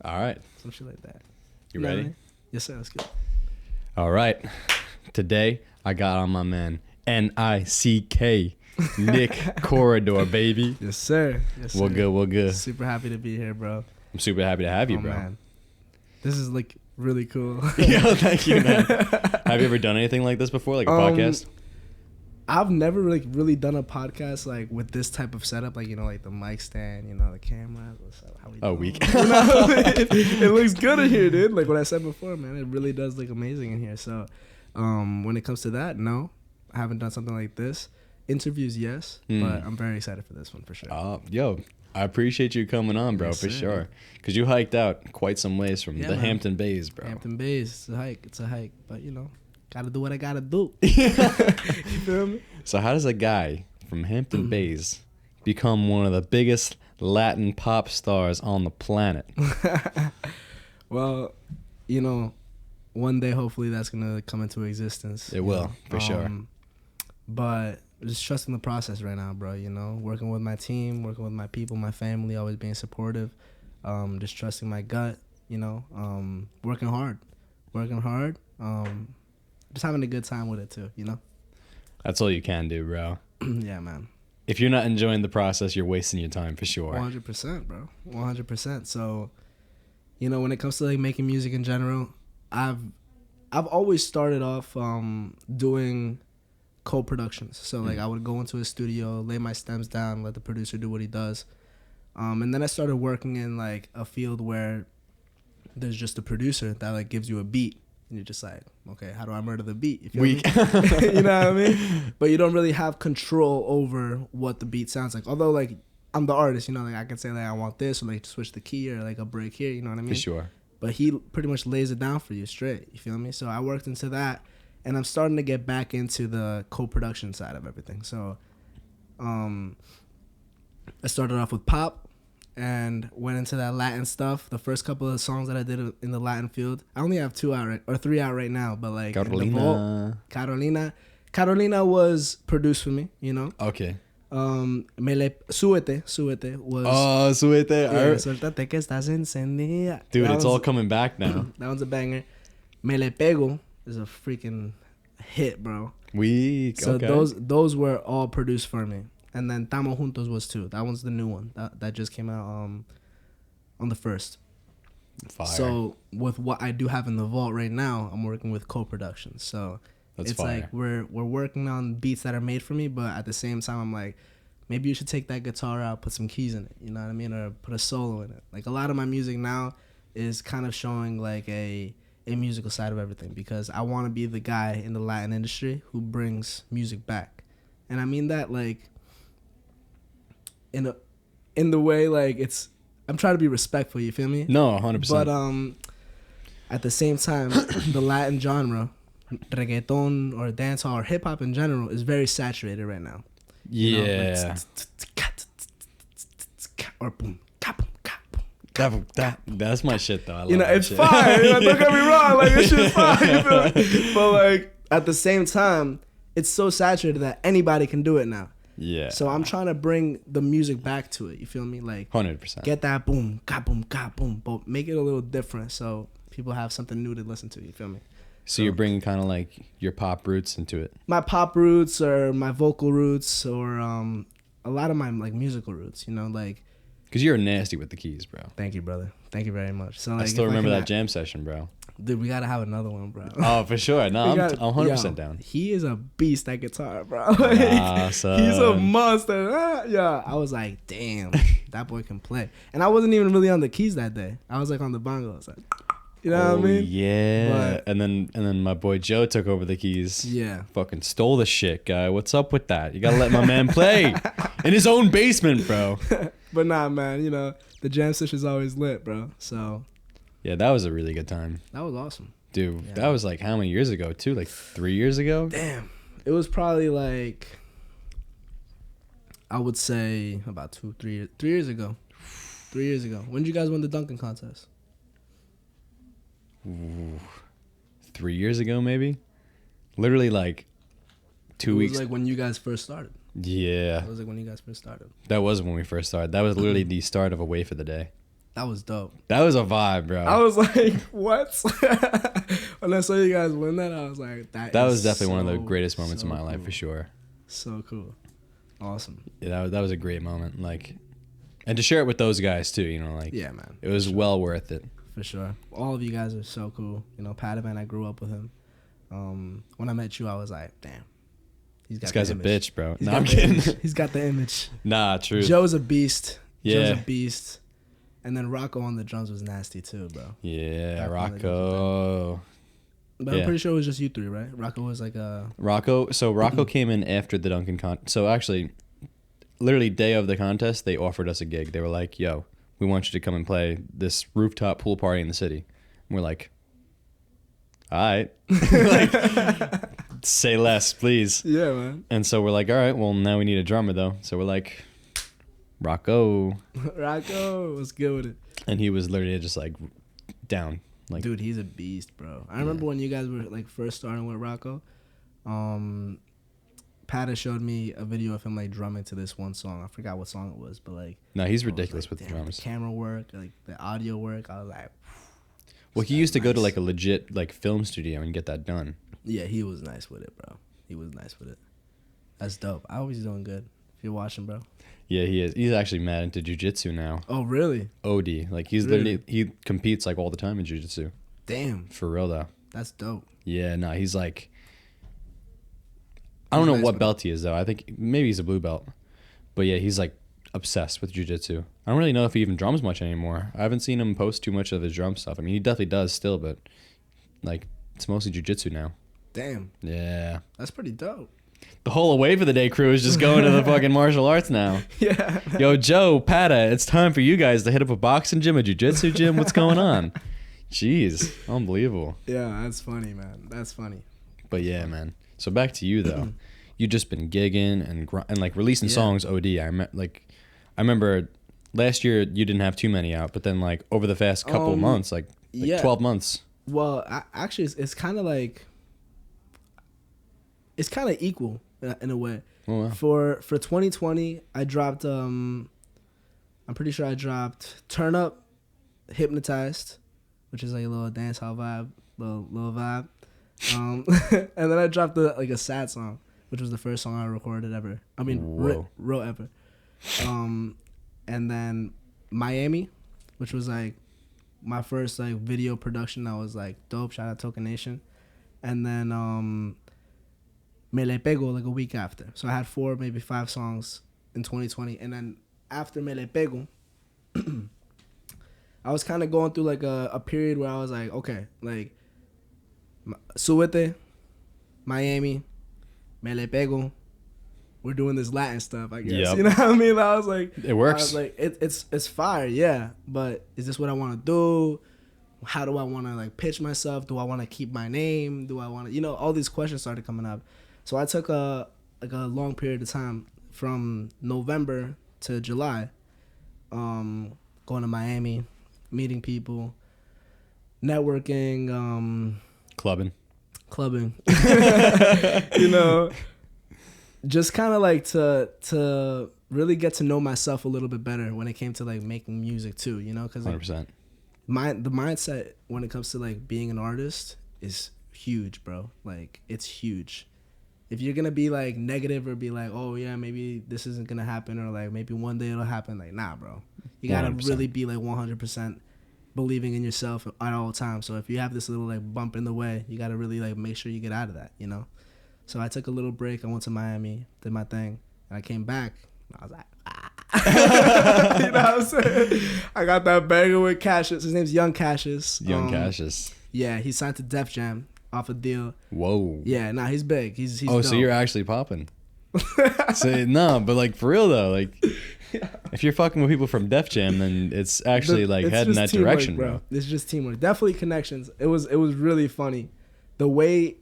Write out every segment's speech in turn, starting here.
All right. Some shit like that. You know what I ready? mean? Yes, sir. Let's go. All right. Today, I got on my man, N-I-C-K, Nick Corredor, baby. Yes, sir. Yes, sir. We're good. Super happy to be here, bro. I'm super happy to have you, bro. Man. This is like really cool. Yo, thank you, man. Have you ever done anything like this before, like a podcast? I've never like really done a podcast like with this type of setup, like like the mic stand, the camera. What's up? How we doing? Weak. It looks good in here, dude. Like what I said before, man, it really does look amazing in here. So, when it comes to that, no, I haven't done something like this. Interviews, yes, but I'm very excited for this one for sure. Yo, I appreciate you coming on, bro, Yes, for sir. sure. Because you hiked out quite some ways from the man. Hampton Bays, bro. Hampton Bays, it's a hike, but gotta do what I gotta do. You feel me? So how does a guy from Hampton Bays become one of the biggest Latin pop stars on the planet? Well, one day hopefully that's gonna come into existence. It will, for sure. But just trusting the process right now, bro. Working with my team, working with my people, my family, always being supportive. Just trusting my gut. Working hard. Just having a good time with it too. That's all you can do, bro. Yeah, man. If you're not enjoying the process, you're wasting your time for sure. 100%, bro. 100%. So, when it comes to like making music in general, I've always started off doing co-productions. So like I would go into a studio, lay my stems down, let the producer do what he does. And then I started working in like a field where there's just a producer that like gives you a beat. And you're just like, okay, how do I murder the beat? You feel me? You know what I mean? But you don't really have control over what the beat sounds like. Although, like, I'm the artist, like, I can say, like, I want this, or, like, switch the key, or, like, a break here, you know what I mean? For sure. But he pretty much lays it down for you straight, you feel me? So I worked into that, and I'm starting to get back into the co-production side of everything. So I started off with pop, and went into that Latin stuff. The first couple of songs that I did in the Latin field, I only have 2 out or 3 out right now. But like Carolina was produced for me. Okay. Súbete was. Oh, Súbete. Yeah, Suéltate que estás encendida. Dude, That it's all coming back now. That one's a banger. Me le pego is a freaking hit, bro. Weak. So okay. those were all produced for me. And then Tamo Juntos was too. That one's the new one. That just came out on the 1st. Fire. So with what I do have in the vault right now, I'm working with co-production. So That's it's fire. like we're working on beats that are made for me, but at the same time I'm like, maybe you should take that guitar out, put some keys in it, you know what I mean? Or put a solo in it. Like a lot of my music now is kind of showing like a musical side of everything, because I want to be the guy in the Latin industry who brings music back. And I mean that like in the way like I'm trying to be respectful, you feel me? No, 100%. But at the same time, the Latin genre, reggaeton or dancehall or hip hop in general, is very saturated right now. Yeah. Or boom, That's my shit though. I love it's shit. fine. Don't get me wrong, like this shit's fine. You feel me? But like at the same time, it's so saturated that anybody can do it now. Yeah. So I'm trying to bring the music back to it. You feel me? Like 100%. get that boom, ka boom, but make it a little different so people have something new to listen to. You feel me? So you're bringing kind of like your pop roots into it. My pop roots or my vocal roots or a lot of my like musical roots. Like. Because you're nasty with the keys, bro. Thank you, brother. Thank you very much. So like, I still remember cannot- that jam session, bro. Dude, we gotta have another one, bro. Oh, for sure. No, I'm 100% down. He is a beast at guitar, bro. Like, he's a monster. Yeah, I was like, damn, that boy can play. And I wasn't even really on the keys that day. I was like on the bongos, like, you know what I mean? Yeah. But, and then my boy Joe took over the keys. Yeah. Fucking stole the shit, guy. What's up with that? You gotta let my man play in his own basement, bro. But nah, man. The jam session's always lit, bro. So. Yeah, that was a really good time. That was awesome. Dude, Yeah. that was like how many years ago, too? Like 3 years ago? Damn. It was probably like, I would say about 3 years ago. 3 years ago. When did you guys win the dunking contest? Ooh, 3 years ago, maybe? Literally like 2 weeks. It was like when you guys first started. Yeah. It was like when you guys first started. That was when we first started. That was literally the start of Away for the Day. That was dope. That was a vibe, bro. I was like, what? When I saw you guys win that, I was like, that was definitely one of the greatest moments of my life for sure. So cool. Awesome. Yeah, that was a great moment. Like, and to share it with those guys too, you know, like, yeah, man. it was well worth it. For sure. All of you guys are so cool. You know, Padawan, I grew up with him. When I met you, I was like, damn. This guy's a bitch, bro. He's no, I'm kidding. He's got the image. Nah, true. Joe's a beast. Yeah. Joe's a beast. And then Rocco on the drums was nasty too, bro. Yeah, Rocco. But I'm pretty sure it was just you three, right? Rocco was like a... Rocco came in after the Duncan contest. So actually, literally day of the contest, they offered us a gig. They were like, yo, we want you to come and play this rooftop pool party in the city. And we're like, all right. Like, say less, please. Yeah, man. And so we're like, all right, well, now we need a drummer, though. So we're like, Rocco. Rocco was good with it. And he was literally just like down. Like, dude, he's a beast, bro. I remember when you guys were like first starting with Rocco. Pata showed me a video of him like drumming to this one song. I forgot what song it was, but like, no, he's ridiculous like, with the drums. The camera work, like the audio work. I was like, well, he used to go to like a legit like film studio and get that done. Yeah, he was nice with it, bro. He was nice with it. That's dope. I hope he's doing good. If you're watching, bro. Yeah, he is. He's actually mad into jiu-jitsu now. Oh, really? OD. Like, he's literally, he competes like all the time in jiu-jitsu. Damn. For real, though. That's dope. Yeah, no, he's like, I don't know what belt he is, though. I think maybe he's a blue belt. But yeah, he's like obsessed with jiu-jitsu. I don't really know if he even drums much anymore. I haven't seen him post too much of his drum stuff. I mean, he definitely does still, but like, it's mostly jiu-jitsu now. Damn. Yeah. That's pretty dope. The whole Away for the Day crew is just going to the fucking martial arts now. Yeah. Yo, Joe, Pata, it's time for you guys to hit up a boxing gym, a jiu-jitsu gym. What's going on? Jeez. Unbelievable. Yeah, that's funny, man. That's funny. But yeah, man. So back to you, though. You just been gigging and like releasing songs OD. I remember last year you didn't have too many out, but then like over the past couple months, like 12 months. Well, actually, it's kind of like, it's kind of equal in a way. Oh, wow. For 2020, I dropped, I'm pretty sure I dropped Turn Up, Hypnotized, which is like a little dance hall vibe, little vibe. And then I dropped a sad song, which was the first song I recorded ever. I mean, wrote ever. And then Miami, which was like my first like video production that was like dope. Shout out Token Nation. And then Me Le Pego like a week after. So I had 4, maybe 5 songs in 2020. And then after Me Le Pego, I was kind of going through like a period where I was like, okay, like Súbete, Miami, Me Le Pego, we're doing this Latin stuff, I guess. Yep. You know what I mean? I was like, it works. I was like, it's fire, yeah. But is this what I want to do? How do I want to like pitch myself? Do I want to keep my name? Do I want to, all these questions started coming up. So I took a long period of time from November to July, going to Miami, meeting people, networking, clubbing. Just kind of like to really get to know myself a little bit better when it came to like making music too, because like, 100%. The mindset when it comes to like being an artist is huge, bro. Like it's huge. If you're gonna be like negative or be like, oh yeah, maybe this isn't gonna happen, or like maybe one day it'll happen, like nah, bro. You gotta 100%. Really be like 100% believing in yourself at all times. So if you have this little like bump in the way, you gotta really like make sure you get out of that, So I took a little break. I went to Miami, did my thing, and I came back. I was like, you know what I'm saying? I got that banger with Cassius. His name's Young Cassius. Cassius. Yeah, he signed to Def Jam off a deal. Whoa. Yeah, nah, he's big. He's dope. So you're actually popping. No, but like for real though, like if you're fucking with people from Def Jam, then it's actually heading that direction, bro. It's just teamwork. Definitely connections. It was really funny. The way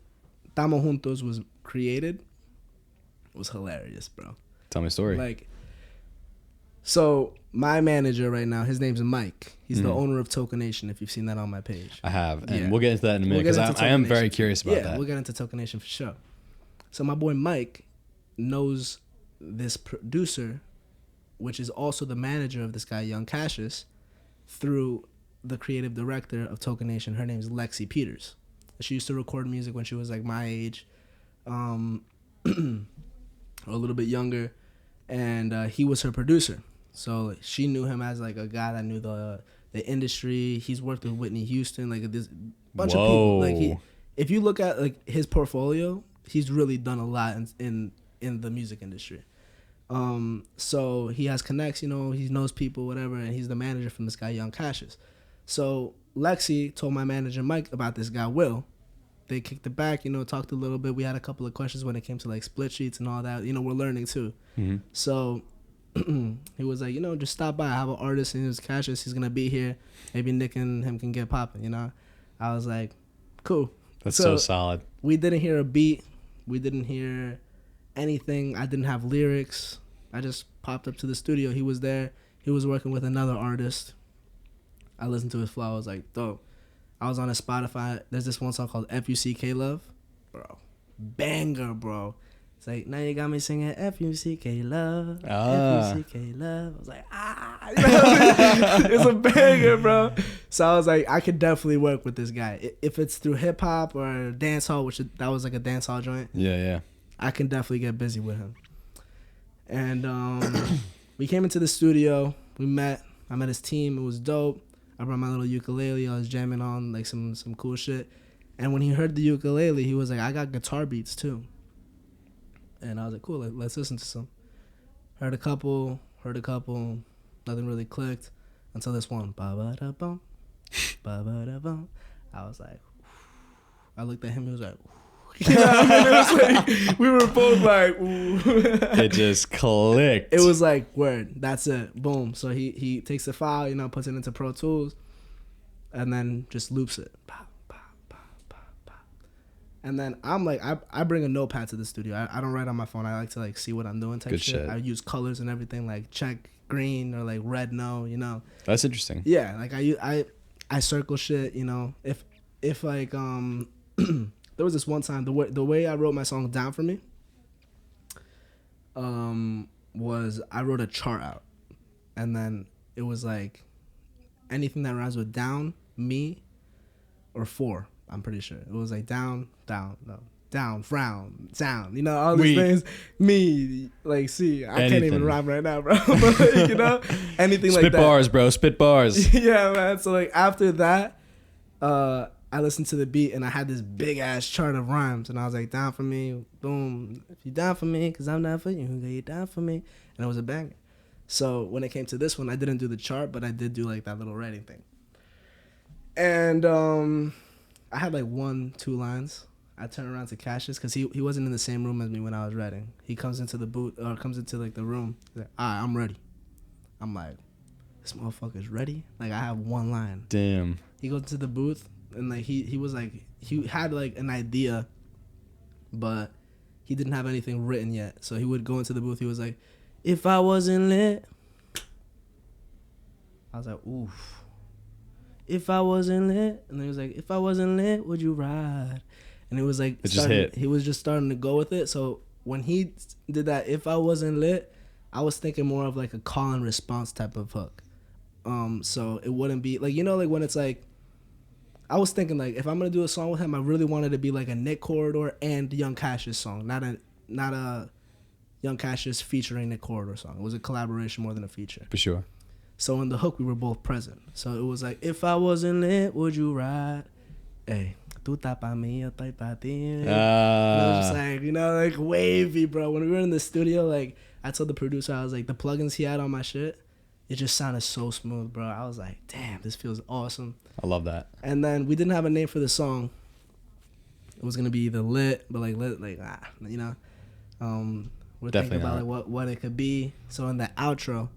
Tamo Juntos was created was hilarious, bro. Tell me a story. Like, so my manager right now, his name's Mike. He's the owner of Token Nation, if you've seen that on my page. I have, and we'll get into that in a minute, because I am very curious about that. Yeah, we'll get into Token Nation for sure. So my boy Mike knows this producer, which is also the manager of this guy, Young Cassius, through the creative director of Token Nation. Her name's Lexi Peters. She used to record music when she was like my age, or a little bit younger, and he was her producer. So she knew him as like a guy that knew the industry. He's worked with Whitney Houston, like this bunch of people. Like if you look at like his portfolio, he's really done a lot in the music industry. So he has connects, you know, he knows people, whatever, and he's the manager from this guy, Young Cassius. So Lexi told my manager Mike about this guy Will. They kicked it back, you know, talked a little bit. We had a couple of questions when it came to like split sheets and all that. You know, we're learning too. Mm-hmm. So he was like, you know, just stop by. I have an artist and his Cassius. He's gonna be here. Maybe Nick and him can get popping. You know, I was like, cool. That's so solid. We didn't hear a beat. We didn't hear anything. I didn't have lyrics. I just popped up to the studio. He was there. He was working with another artist. I listened to his flow. I was like, dope. I was on his Spotify. There's this one song called F-U-C-K Love. Bro. Banger, bro. It's like, now you got me singing F-U-C-K Love. F-U-C-K Love. I was like, ah. You know, it's a banger, bro. So I was like, I could definitely work with this guy. If it's through hip-hop or dance hall, which that was like a dance hall joint. Yeah. I can definitely get busy with him. And we came into the studio. We met. I met his team. It was dope. I brought my little ukulele. I was jamming on like some cool shit. And when he heard the ukulele, he was like, I got guitar beats too. And I was like, cool, let's listen to some. Heard a couple. Nothing really clicked until this one. Ba-ba-da-bum, ba-ba-da-bum. I was like, I looked at him. He was like, you know what I mean? It was like, we were both like, ooh. It just clicked. It was like, word, that's it, boom. So he takes the file, you know, puts it into Pro Tools, and then just loops it. And then I'm like, I bring a notepad to the studio. I don't write on my phone. I like to like see what I'm doing type shit. I use colors and everything, like check green or like red no, you know. That's interesting. Yeah, like I circle shit, you know. If like there was this one time the way I wrote my song Down For Me was I wrote a chart out, and then it was like anything that rhymes with down, me, or for. I'm pretty sure it was like down, frown, down. You know, all these things. Me, like, see, I can't even rhyme right now, bro. But like, you know, anything like that. Spit bars, bro. Spit bars. Yeah, man. So like after that, I listened to the beat and I had this big ass chart of rhymes, and I was like, down for me, boom. If you down for me, cause I'm down for you. You down for me, and it was a banger. So when it came to this one, I didn't do the chart, but I did do like that little writing thing. And I had like 1-2 lines. I turned around to Cassius because he wasn't in the same room as me when I was writing. He comes into the booth or comes into like the room. He's like, all right, I'm ready. I'm like, this motherfucker's ready. Like I have 1 line. Damn. He goes to the booth and like he was like he had like an idea, but he didn't have anything written yet. So he would go into the booth. He was like, if I wasn't lit. I was like, oof. If I wasn't lit, and he was like, if I wasn't lit, would you ride? And it was like, he was just starting to go with it. So when he did that, if I wasn't lit, I was thinking more of like a call and response type of hook. So it wouldn't be like, you know, like when it's like, I was thinking like, if I'm gonna do a song with him, I really wanted it to be like a Nick Corredor and Young Cassius song, not a Young Cassius featuring Nick Corredor song. It was a collaboration more than a feature. For sure. So in the hook, we were both present. So it was like, if I wasn't lit, would you ride? Hey, tú estás pa' mí, yo estoy pa' ti. And I was just like, you know, like wavy, bro. When we were in the studio, like I told the producer, I was like, the plugins he had on my shit, it just sounded so smooth, bro. I was like, damn, this feels awesome. I love that. And then we didn't have a name for the song. It was gonna be either lit, but like lit, like you know. We're Definitely thinking about like what it could be. So in the outro,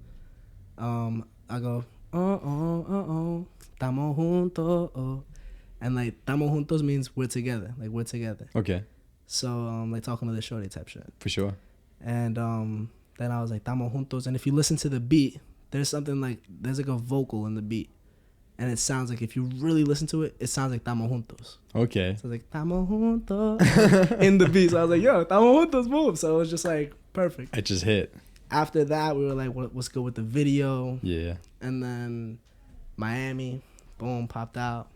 I go, estamos juntos, and like estamos juntos means we're together, like we're together. Okay. So like talking to the shorty type shit. For sure. And then I was like estamos juntos, and if you listen to the beat, there's like a vocal in the beat, and it sounds like if you really listen to it, it sounds like estamos juntos. Okay. So it's like estamos juntos in the beat. So I was like, yo, estamos juntos, boom. So it was just like perfect. It just hit. After that, we were like, what's good with the video? Yeah. And then Miami, boom, popped out.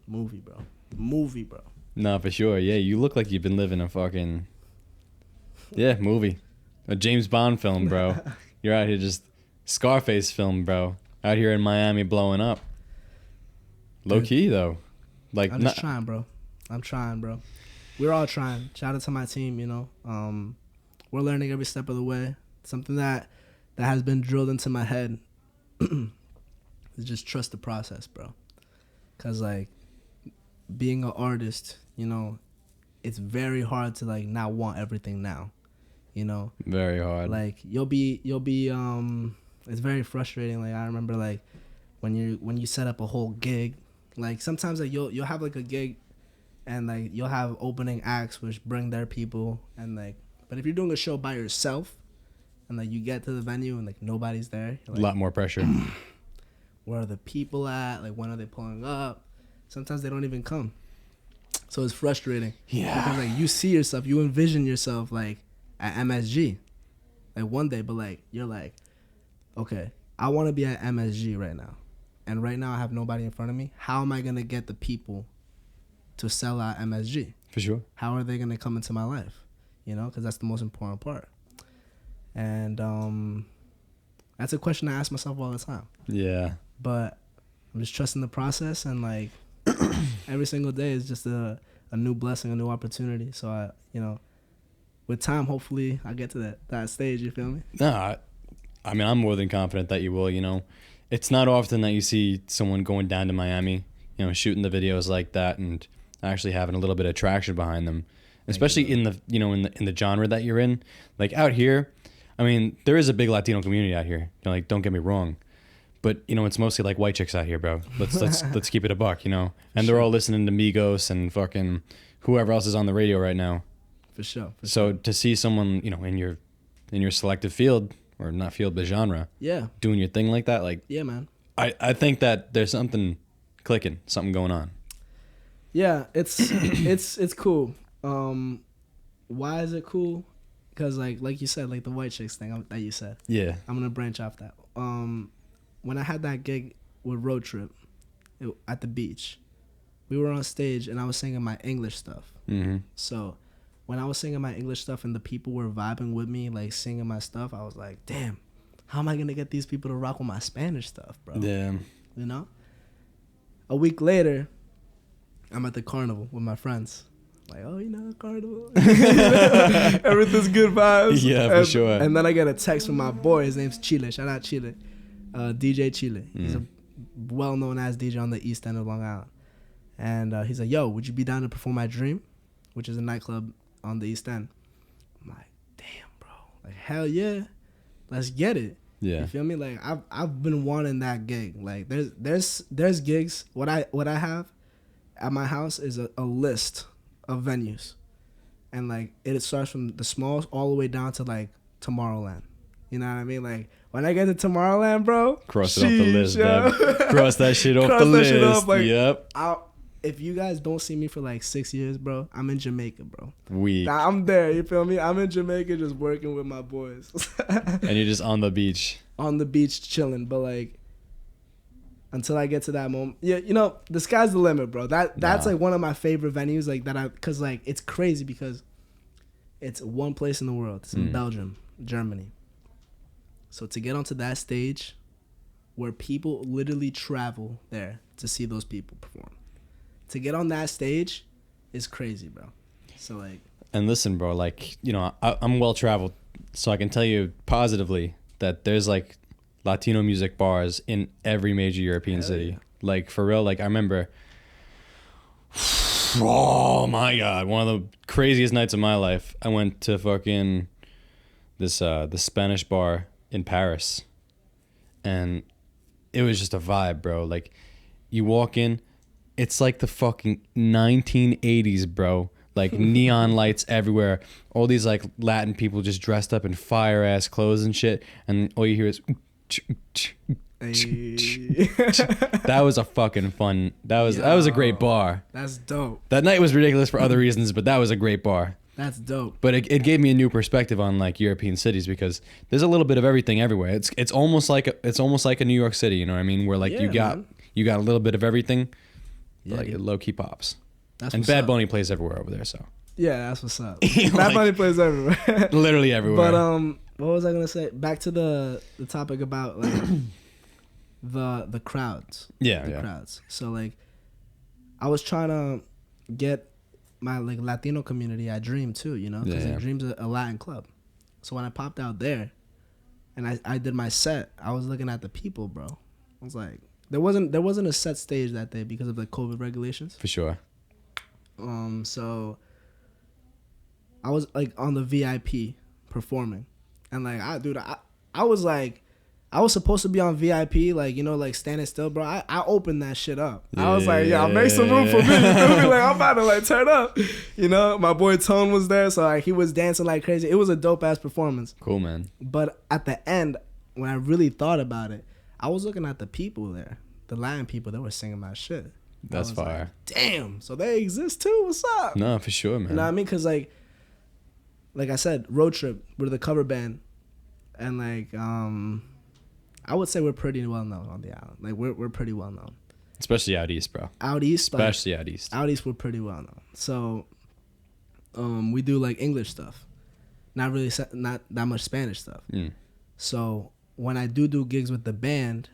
Movie, bro. No, for sure. Yeah, you look like you've been living a fucking movie, a James Bond film, bro. You're out here just Scarface film, bro. Out here in Miami blowing up. Low key though, like I'm just trying, bro. I'm trying, bro. We're all trying. Shout out to my team. You know, we're learning every step of the way. Something that has been drilled into my head is just trust the process, bro. Cause like being an artist, you know, it's very hard to like not want everything now. You know, very hard. Like you'll be it's very frustrating. Like I remember like when you set up a whole gig, like sometimes like you'll have like a gig and like you'll have opening acts which bring their people, and like but if you're doing a show by yourself and like you get to the venue and like nobody's there, a lot more pressure. Where are the people at? Like when are they pulling up? Sometimes they don't even come. So it's frustrating. Yeah. Because like you see yourself, you envision yourself like at MSG, like one day, but like you're like, okay, I want to be at MSG right now, and right now I have nobody in front of me. How am I gonna get the people to sell out MSG? For sure. How are they gonna come into my life? You know, because that's the most important part. And that's a question I ask myself all the time. Yeah. But I'm just trusting the process, and like every single day is just a new blessing, a new opportunity. So I, you know, with time, hopefully I get to that stage. You feel me? Nah, I mean, I'm more than confident that you will. You know, it's not often that you see someone going down to Miami, you know, shooting the videos like that and actually having a little bit of traction behind them, especially in the, you know, in the genre that you're in. Like out here, I mean, there is a big Latino community out here. You know, like, don't get me wrong, but you know, it's mostly like white chicks out here, bro. Let's keep it a buck, you know. And they're all listening to Migos and fucking whoever else is on the radio right now. For sure. So to see someone, you know, in your selective field, or not field but genre, doing your thing like that, like, yeah, man. I think that there's something clicking, something going on. Yeah, it's it's cool. Why is it cool? Because like you said, like the white chicks thing that you said. Yeah. I'm gonna branch off that. When I had that gig with Road Trip at the beach, we were on stage and I was singing my English stuff. Mm-hmm. So when I was singing my English stuff and the people were vibing with me, like singing my stuff, I was like, damn, how am I gonna get these people to rock with my Spanish stuff, bro? Yeah. You know? A week later, I'm at the carnival with my friends. Like, oh, you know, carnival. Everything's good vibes. Yeah, for sure. And then I get a text from my boy. His name's Chile. Shout out Chile. DJ Chile. He's a well-known ass DJ on the East End of Long Island. And he's like, yo, would you be down to perform at Dream? Which is a nightclub on the East End. I'm like, damn, bro. Like, hell yeah. Let's get it. Yeah. You feel me? Like, I've been wanting that gig. Like, there's gigs. What I have at my house is a list of venues. And, like, it starts from the smallest all the way down to, like, Tomorrowland. You know what I mean? Like, when I get to Tomorrowland, bro. Cross it off the list, Deb. Cross that shit off the list. Off, like, yep. If you guys don't see me for like 6 years, bro, I'm in Jamaica, bro. Weak. I'm there, you feel me? I'm in Jamaica just working with my boys. And you're just on the beach. On the beach chilling, but like, until I get to that moment, yeah, you know, the sky's the limit, bro. That's like one of my favorite venues, like cause like it's crazy because it's one place in the world. It's in Belgium, Germany. So to get onto that stage, where people literally travel there to see those people perform. To get on that stage is crazy, bro. So like, and listen, bro, like, you know, I'm well traveled, so I can tell you positively that there's like Latino music bars in every major European city. Yeah. Like for real, like I remember, oh my God, one of the craziest nights of my life. I went to fucking this the Spanish bar in Paris, and it was just a vibe, bro. Like you walk in. It's like the fucking 1980s, bro. Like neon lights everywhere. All these like Latin people just dressed up in fire ass clothes and shit. And all you hear is. That was a fucking fun. That was a great bar. That's dope. That night was ridiculous for other reasons, but that was a great bar. That's dope. But it gave me a new perspective on like European cities because there's a little bit of everything everywhere. It's almost like a New York City, you know what I mean? Where like you got you got a little bit of everything. Yeah, Like it low key pops. that's And what's Bad up. Bunny plays everywhere over there, so Yeah, that's what's up. Like- Bad Bunny plays everywhere. literally everywhere. But what was I gonna say? Back to the topic about like the crowds. yeah, The yeah. crowds. So like, I was trying to get my like Latino community at Dream too, you know, because Yeah. Dream's a Latin club. So when I popped out there, and I did my set, I was looking at the people, bro. I was like, there wasn't a set stage that day because of the COVID regulations. For sure. So I was like on the VIP performing, and like I was like, I was supposed to be on VIP, like, you know, like standing still, bro. I opened that shit up. I was like, yeah, make some room for me. You feel me? Like, I'm about to like turn up. You know, my boy Tone was there, so like he was dancing like crazy. It was a dope ass performance. Cool, man. But at the end, when I really thought about it, I was looking at the people there, the Latin people. They were singing my shit. That's I was fire. like, damn, so they exist too. What's up? No, for sure, man. You know what I mean? Because like I said, Road Trip, we're the cover band, and like I would say we're pretty well known on the island. Like we're pretty well known. Especially out east, bro. Out east, like, Especially out east. out east, we're pretty well known. So we do like English stuff, not really not that much Spanish stuff. Mm. So when I do gigs with the band,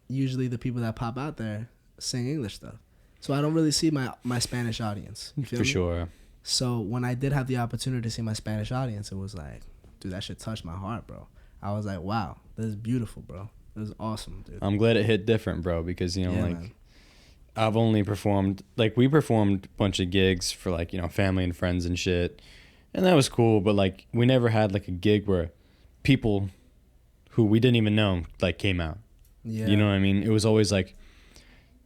usually the people that pop out there sing English stuff. So I don't really see my Spanish audience. You feel For me? sure. So when I did have the opportunity to see my Spanish audience, it was like, dude, that shit touched my heart, bro. I was like, wow, this is beautiful, bro. This is awesome, dude. I'm glad it hit different, bro, because, you know, Yeah, like, man. I've only performed, like, we performed a bunch of gigs for, like, you know, family and friends and shit. And that was cool, but, like, we never had, like, a gig where people who we didn't even know, like, came out. Yeah. You know what I mean? It was always, like,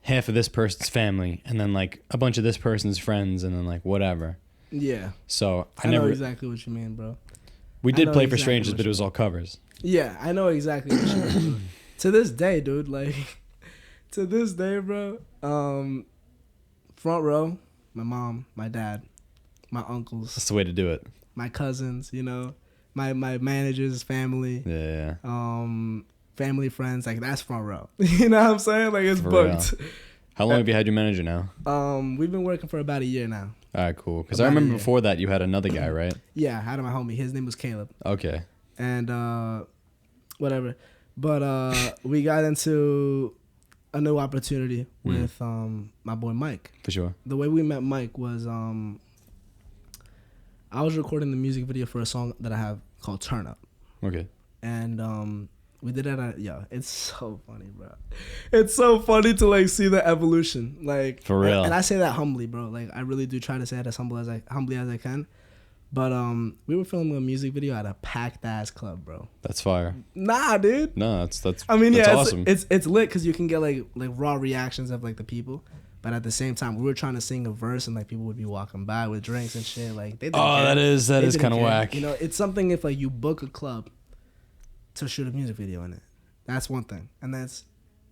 half of this person's family and then, like, a bunch of this person's friends and then, like, whatever. Yeah. So I know exactly what you mean, bro. We I did know play for exactly strangers, what but it you was all covers. Yeah, I know exactly what you mean. To this day, dude, like, to this day, bro, front row, my mom, my dad, my uncles, That's the way to do it. my cousins, you know, my manager's family, Yeah. family, friends, like, that's front row. You know what I'm saying? Like, it's For booked. How long have you had your manager now? We've been working for about a year now. All right, cool. Because I About a remember year. before that you had another guy, right? Yeah, I had my homie. His name was Caleb. Okay. And whatever. But we got into a new opportunity with my boy Mike. For sure. The way we met Mike was I was recording the music video for a song that I have called Turn Up. Okay. And we did it at, it's so funny, bro. It's so funny to like see the evolution. Like, For real. And I say that humbly, bro. Like, I really do try to say it as humbly as I can. But we were filming a music video at a packed ass club, bro. That's fire. Nah, dude. No, that's I mean, that's yeah, awesome. it's lit because you can get like raw reactions of like the people, but at the same time, we were trying to sing a verse and like people would be walking by with drinks and shit. Like, they didn't care. that is They didn't kind of care. whack. You know, it's something if like you book a club to shoot a music video in it. That's one thing, and that's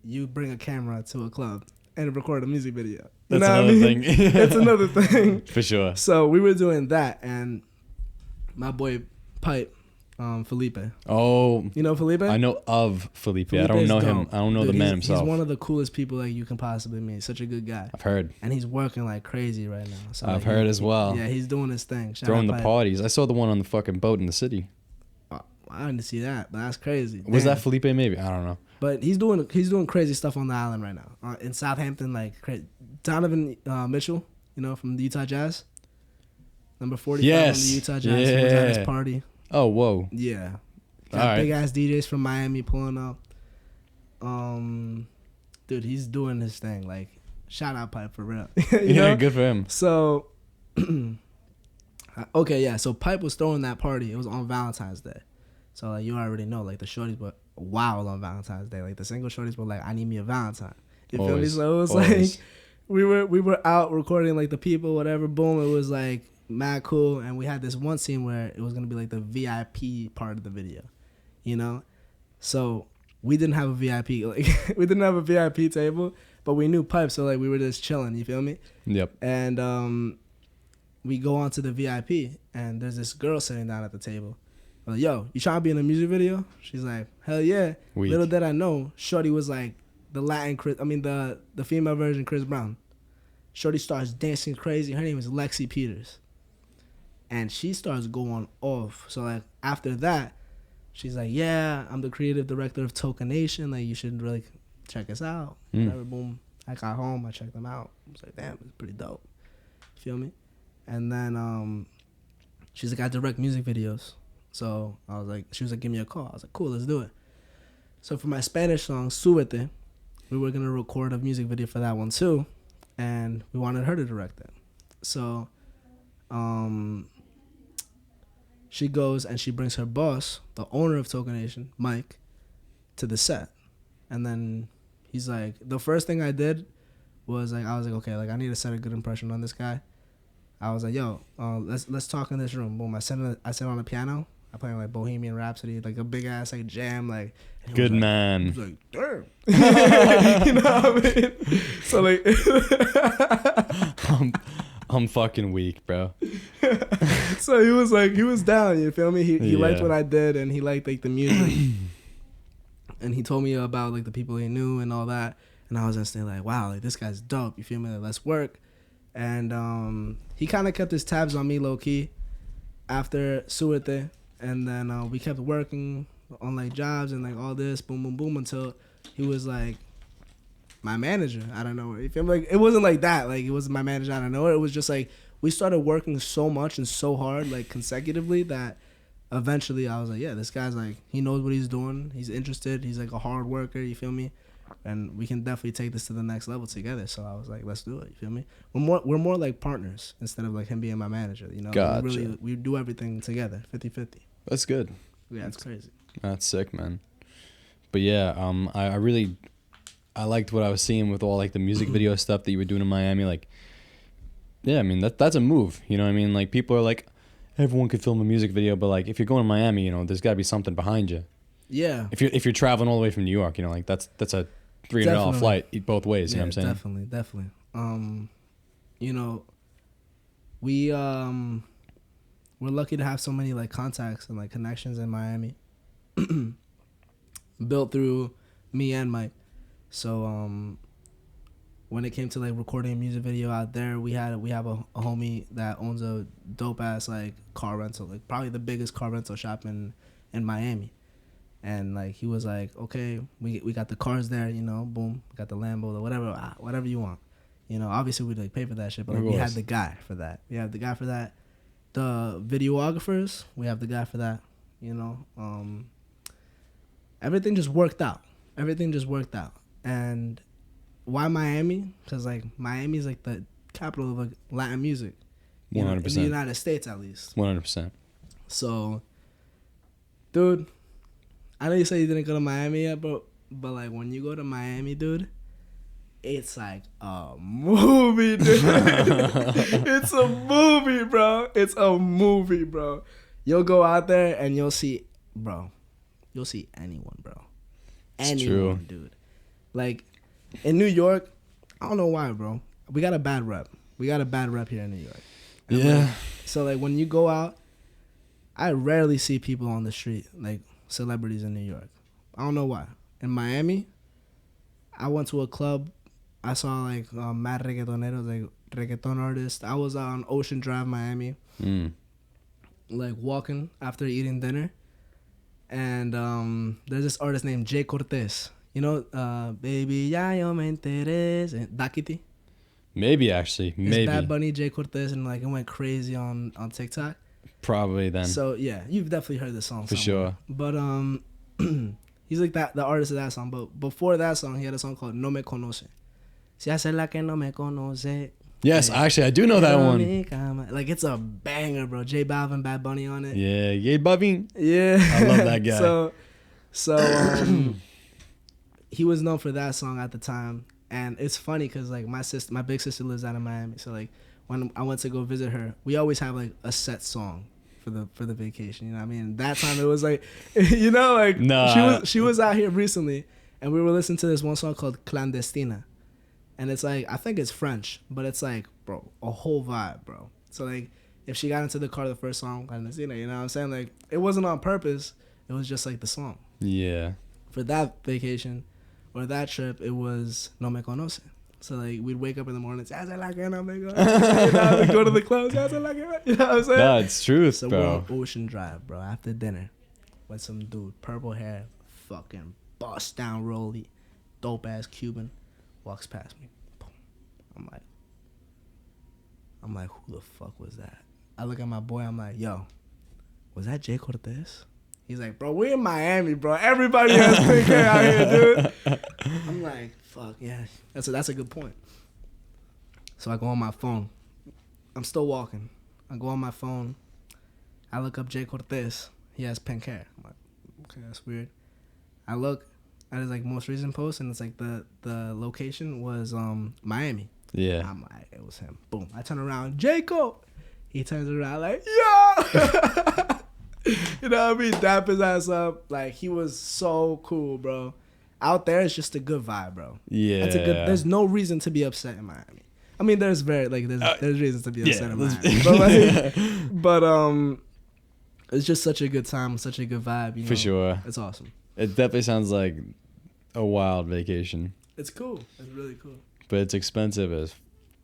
you bring a camera to a club and record a music video. You That's know what I another mean? thing. It's another thing. For sure. So we were doing that, and my boy Pipe, Felipe. Oh, You know Felipe? I know of Felipe. I don't Felipe's know him. dope. I don't know Dude, the man he's himself. He's one of the coolest people like you can possibly meet. Such a good guy, I've heard. and he's working like crazy right now. So, I've like, heard as well. Yeah, he's doing his thing. Shout Throwing out the Pipe. parties. I saw the one on the fucking boat in the city. I didn't see that, but that's crazy. Was Damn. that Felipe? Maybe. I don't know. But he's doing crazy stuff on the island right now. In Southampton, like Donovan Mitchell, you know, from the Utah Jazz, number 45 Yes. on the Utah Jazz. He was at his Yeah. party. Oh, whoa. Yeah, All got right. big ass DJs from Miami pulling up. Dude, he's doing his thing. Like, shout out Pipe for real. You Yeah, know? good for him. So, okay, yeah. So Pipe was throwing that party. It was on Valentine's Day. So like you already know, like the shorties were wild on Valentine's Day. Like the single shorties were like, "I need me a Valentine." You feel me? Always. So it was Always. like we were out recording like the people, whatever. Boom, it was like mad cool, and we had this one scene where it was gonna be like the VIP part of the video, you know. So we didn't have a VIP, like we didn't have a VIP table, but we knew Pipe, so like we were just chilling. You feel me? Yep. And we go on to the VIP, and there's this girl sitting down at the table. I'm like, yo, you trying to be in a music video? She's like, hell yeah. Weak. Little did I know, Shorty was like the Latin Chris. I mean the female version Chris Brown. Shorty starts dancing crazy. Her name is Lexi Peters, and she starts going off. So like after that, she's like, "Yeah, I'm the creative director of Token Nation. Like you should really check us out." Whatever. Boom. I got home. I checked them out. I was like, "Damn, it's pretty dope." You feel me? And then she's like, "I direct music videos." So I was like, she was like, "Give me a call." I was like, "Cool, let's do it." So for my Spanish song, Súbete, we were gonna record a music video for that one too. And we wanted her to direct it. So she goes and she brings her boss, the owner of Token Nation, Mike, to the set. And then he's like, the first thing I did was like, I was like, okay, like I need to set a good impression on this guy. I was like, yo, let's talk in this room. Boom, I sit on the piano. I play like Bohemian Rhapsody, like a big ass like jam, like good like, man. He was like, damn. You know what I mean? So like I'm fucking weak, bro. So he was down, you feel me? He liked what I did, and he liked like the music. And he told me about like the people he knew and all that. And I was instantly like, wow, like this guy's dope, you feel me? Like, let's work. And he kind of kept his tabs on me low key after Suete. And then we kept working on like jobs and like all this, boom, boom, boom, until he was like my manager. I don't know. You feel me? Like it wasn't like that. Like it wasn't my manager. I don't know. It was just like we started working so much and so hard, like consecutively, that eventually I was like, yeah, this guy's like, he knows what he's doing. He's interested. He's like a hard worker. You feel me? And we can definitely take this to the next level together. So I was like, let's do it. You feel me? We're more like partners instead of like him being my manager. You know, gotcha. We do everything together, 50-50. That's good. Yeah, it's crazy. That's sick, man. But yeah, I liked what I was seeing with all like the music video stuff that you were doing in Miami. Like, yeah, I mean that's a move. You know what I mean? Like people are like, everyone could film a music video, but like if you're going to Miami, you know, there's got to be something behind you. Yeah. If you're traveling all the way from New York, you know, like that's a $300 flight both ways. You know what I'm saying? Definitely. You know, we're lucky to have so many like contacts and like connections in Miami, built through me and Mike. So when it came to like recording a music video out there, we have a homie that owns a dope ass like car rental, like probably the biggest car rental shop in Miami. And like he was like, okay, we got the cars there, you know, boom, we got the Lambo, the whatever you want, you know. Obviously we'd like pay for that shit, but like, we had the guy for that. We have the guy for that. The videographers, we have the guy for that. You know, everything just worked out. And why Miami? Because like Miami is like the capital of like Latin music. 100%. In the United States, at least. 100%. So, dude, I know you say you didn't go to Miami yet, but like when you go to Miami, dude, it's like a movie, dude. It's a movie, bro. It's a movie, bro. You'll go out there and you'll see, bro. You'll see anyone, bro. Anyone, dude. Like in New York, I don't know why, bro. We got a bad rep. Here in New York. And yeah. Like, so like when you go out, I rarely see people on the street, like celebrities in New York. I don't know why. In Miami, I went to a club. I saw like mad reggaetoneros, like reggaeton artists. I was on Ocean Drive, Miami, like walking after eating dinner, and there's this artist named Jay Cortez. You know, Baby Ya Yo Me Enteré, and Dakiti. Maybe actually, maybe. It's Bad Bunny, Jay Cortez, and like it went crazy on TikTok. Probably then. So yeah, you've definitely heard the song for somewhere. sure. But he's like the artist of that song. But before that song, he had a song called No Me Conoce. Si hace la que no me conoce. Yes, like, actually, I do know that one. Like it's a banger, bro. J Balvin, Bad Bunny on it. Yeah, J Balvin. Yeah, I love that guy. So he was known for that song at the time, and it's funny because like my big sister lives out in Miami. So like when I went to go visit her, we always have like a set song for the vacation. You know what I mean? That time it was like, you know, like she was out here recently, and we were listening to this one song called Clandestina. And it's like, I think it's French, but it's like, bro, a whole vibe, bro. So like, if she got into the car, the first song, you know what I'm saying? Like, it wasn't on purpose. It was just like the song. Yeah. For that vacation, or that trip, it was No Me Conoce. So like we'd wake up in the morning, say, "Hace la que no me conoce." You know, we go to the clubs, "Hace la que no-" you know what I'm saying? No, it's truth, So bro. we're on Ocean Drive, bro, after dinner, with some dude, purple hair, fucking bust down rolly, dope ass Cuban, walks past me. Boom. I'm like, who the fuck was that? I look at my boy, I'm like, yo, was that Jay Cortez? He's like, bro, we in Miami, bro. Everybody has pink hair out here, dude. I'm like, fuck, yeah. That's a good point. So I go on my phone. I'm still walking. I go on my phone. I look up Jay Cortez. He has pink hair. I'm like, okay, that's weird. I look at his like most recent post, and it's like the location was Miami. Yeah. I'm like, it was him. Boom. I turn around, Jacob. He turns around like, yo. You know what I mean? Dap his ass up. Like, he was so cool, bro. Out there, it's just a good vibe, bro. Yeah. There's no reason to be upset in Miami. I mean, there's reasons to be upset in Miami. But it's just such a good time, such a good vibe. You know? For sure. It's awesome. It definitely sounds like a wild vacation. It's cool. It's really cool. But it's expensive as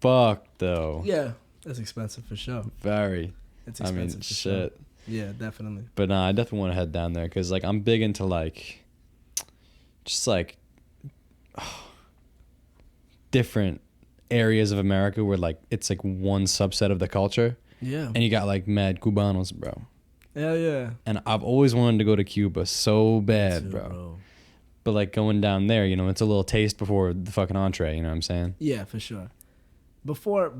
fuck, though. Yeah. It's expensive for sure. Very. It's expensive for sure. Yeah, definitely. But nah, I definitely want to head down there because, like, I'm big into, like, just, like, different areas of America where, like, it's, like, one subset of the culture. Yeah. And you got, like, mad Cubanos, bro. Hell yeah. And I've always wanted to go to Cuba so bad, bro. But, like, going down there, you know, it's a little taste before the fucking entree, you know what I'm saying? Yeah, for sure. Before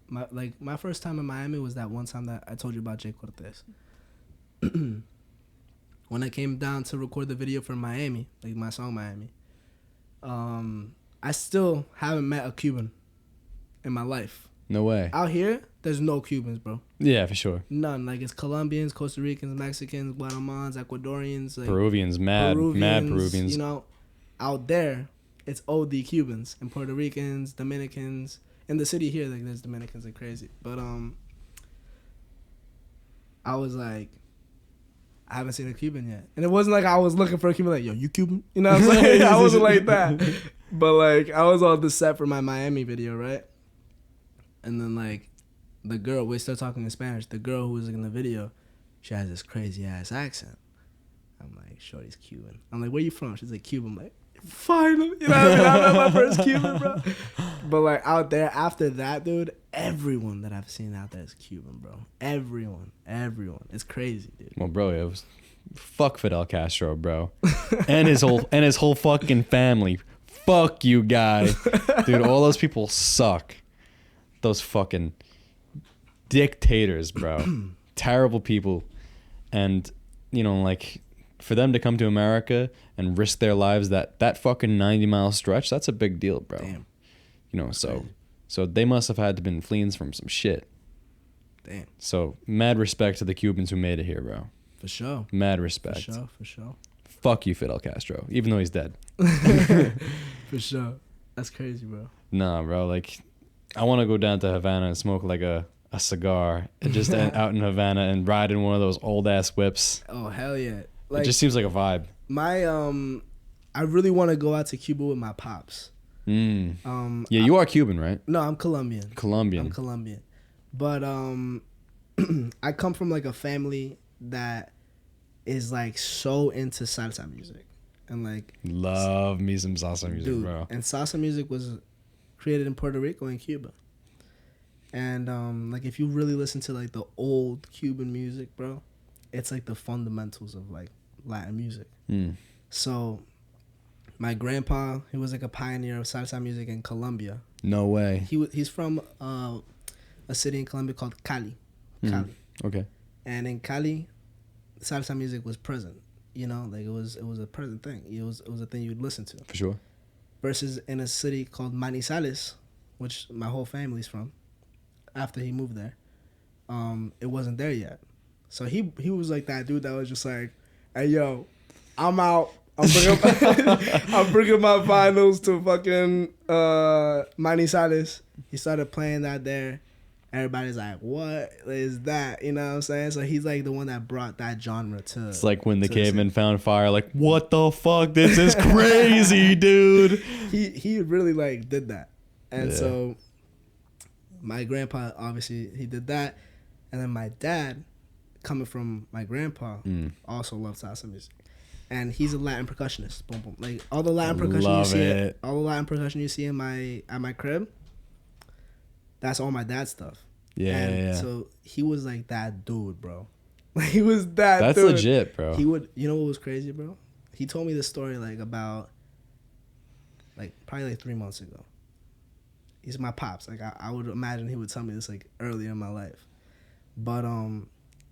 my first time in Miami was that one time that I told you about Jay Cortez. When I came down to record the video for Miami, like my song Miami, I still haven't met a Cuban in my life. No way. Out here, there's no Cubans, bro. Yeah, for sure. None. Like, it's Colombians, Costa Ricans, Mexicans, Guatemalans, Ecuadorians, like Peruvians, mad Peruvians. You know, out there, it's OD Cubans and Puerto Ricans, Dominicans. In the city here, like, there's Dominicans like crazy. But I was like, I haven't seen a Cuban yet. And it wasn't like I was looking for a Cuban, like, yo, you Cuban? You know what I'm saying? I wasn't like that. But, like, I was on the set for my Miami video, right? And then, like, the girl, we start talking in Spanish. The girl who was in the video, she has this crazy-ass accent. I'm like, shorty's Cuban. I'm like, where you from? She's like, Cuban. I'm like, finally. You know what I mean? I met my first Cuban, bro. But, like, out there, after that, dude, everyone that I've seen out there is Cuban, bro. Everyone. It's crazy, dude. Well, bro, it was fuck Fidel Castro, bro, and his whole fucking family. Fuck you, guy, dude. All those people suck. Those fucking dictators, bro. Terrible people, and you know, like, for them to come to America and risk their lives that fucking 90-mile stretch, that's a big deal, bro. Damn. You know, so they must have had to been fleeing from some shit. Damn. So mad respect to the Cubans who made it here, bro. For sure. Mad respect. For sure. Fuck you, Fidel Castro, even though he's dead. For sure. That's crazy, bro. Nah, bro. Like, I want to go down to Havana and smoke like a cigar and just out in Havana and ride in one of those old ass whips. Oh, hell yeah. Like, it just seems like a vibe. I really want to go out to Cuba with my pops. Yeah, you are Cuban, right? No, I'm Colombian. Colombian. But I come from like a family that is like so into salsa music. And like, love me some salsa music, dude, bro. And salsa music was created in Puerto Rico and Cuba. And like, if you really listen to like the old Cuban music, bro, it's like the fundamentals of like Latin music. So my grandpa, he was like a pioneer of salsa music in Colombia. No way. He's from a city in Colombia called Cali. Okay. And in Cali, salsa music was present. You know, like it was a present thing. It was a thing you'd listen to. For sure. Versus in a city called Manizales, which my whole family's from. After he moved there, it wasn't there yet. So he was like that dude that was just like, hey yo, I'm out. I'm bringing my vinyls to fucking Manizales. He started playing that there, everybody's like, what is that? You know what I'm saying? So he's like the one that brought that genre to. It's like when the cavemen found fire, like, what the fuck? This is crazy, dude. He really like did that. And Yeah. so my grandpa, obviously, he did that. And then my dad, coming from my grandpa, also loved salsa music. And he's a Latin percussionist. Boom, boom. Like all the Latin percussion you see, all the Latin percussion you see at my crib, that's all my dad's stuff. Yeah. So he was like that dude, bro. Like he was that. That's dude. legit, bro. He would. You know what was crazy, bro? He told me this story like about, like probably like 3 months ago. He's my pops. Like I would imagine he would tell me this like earlier in my life, but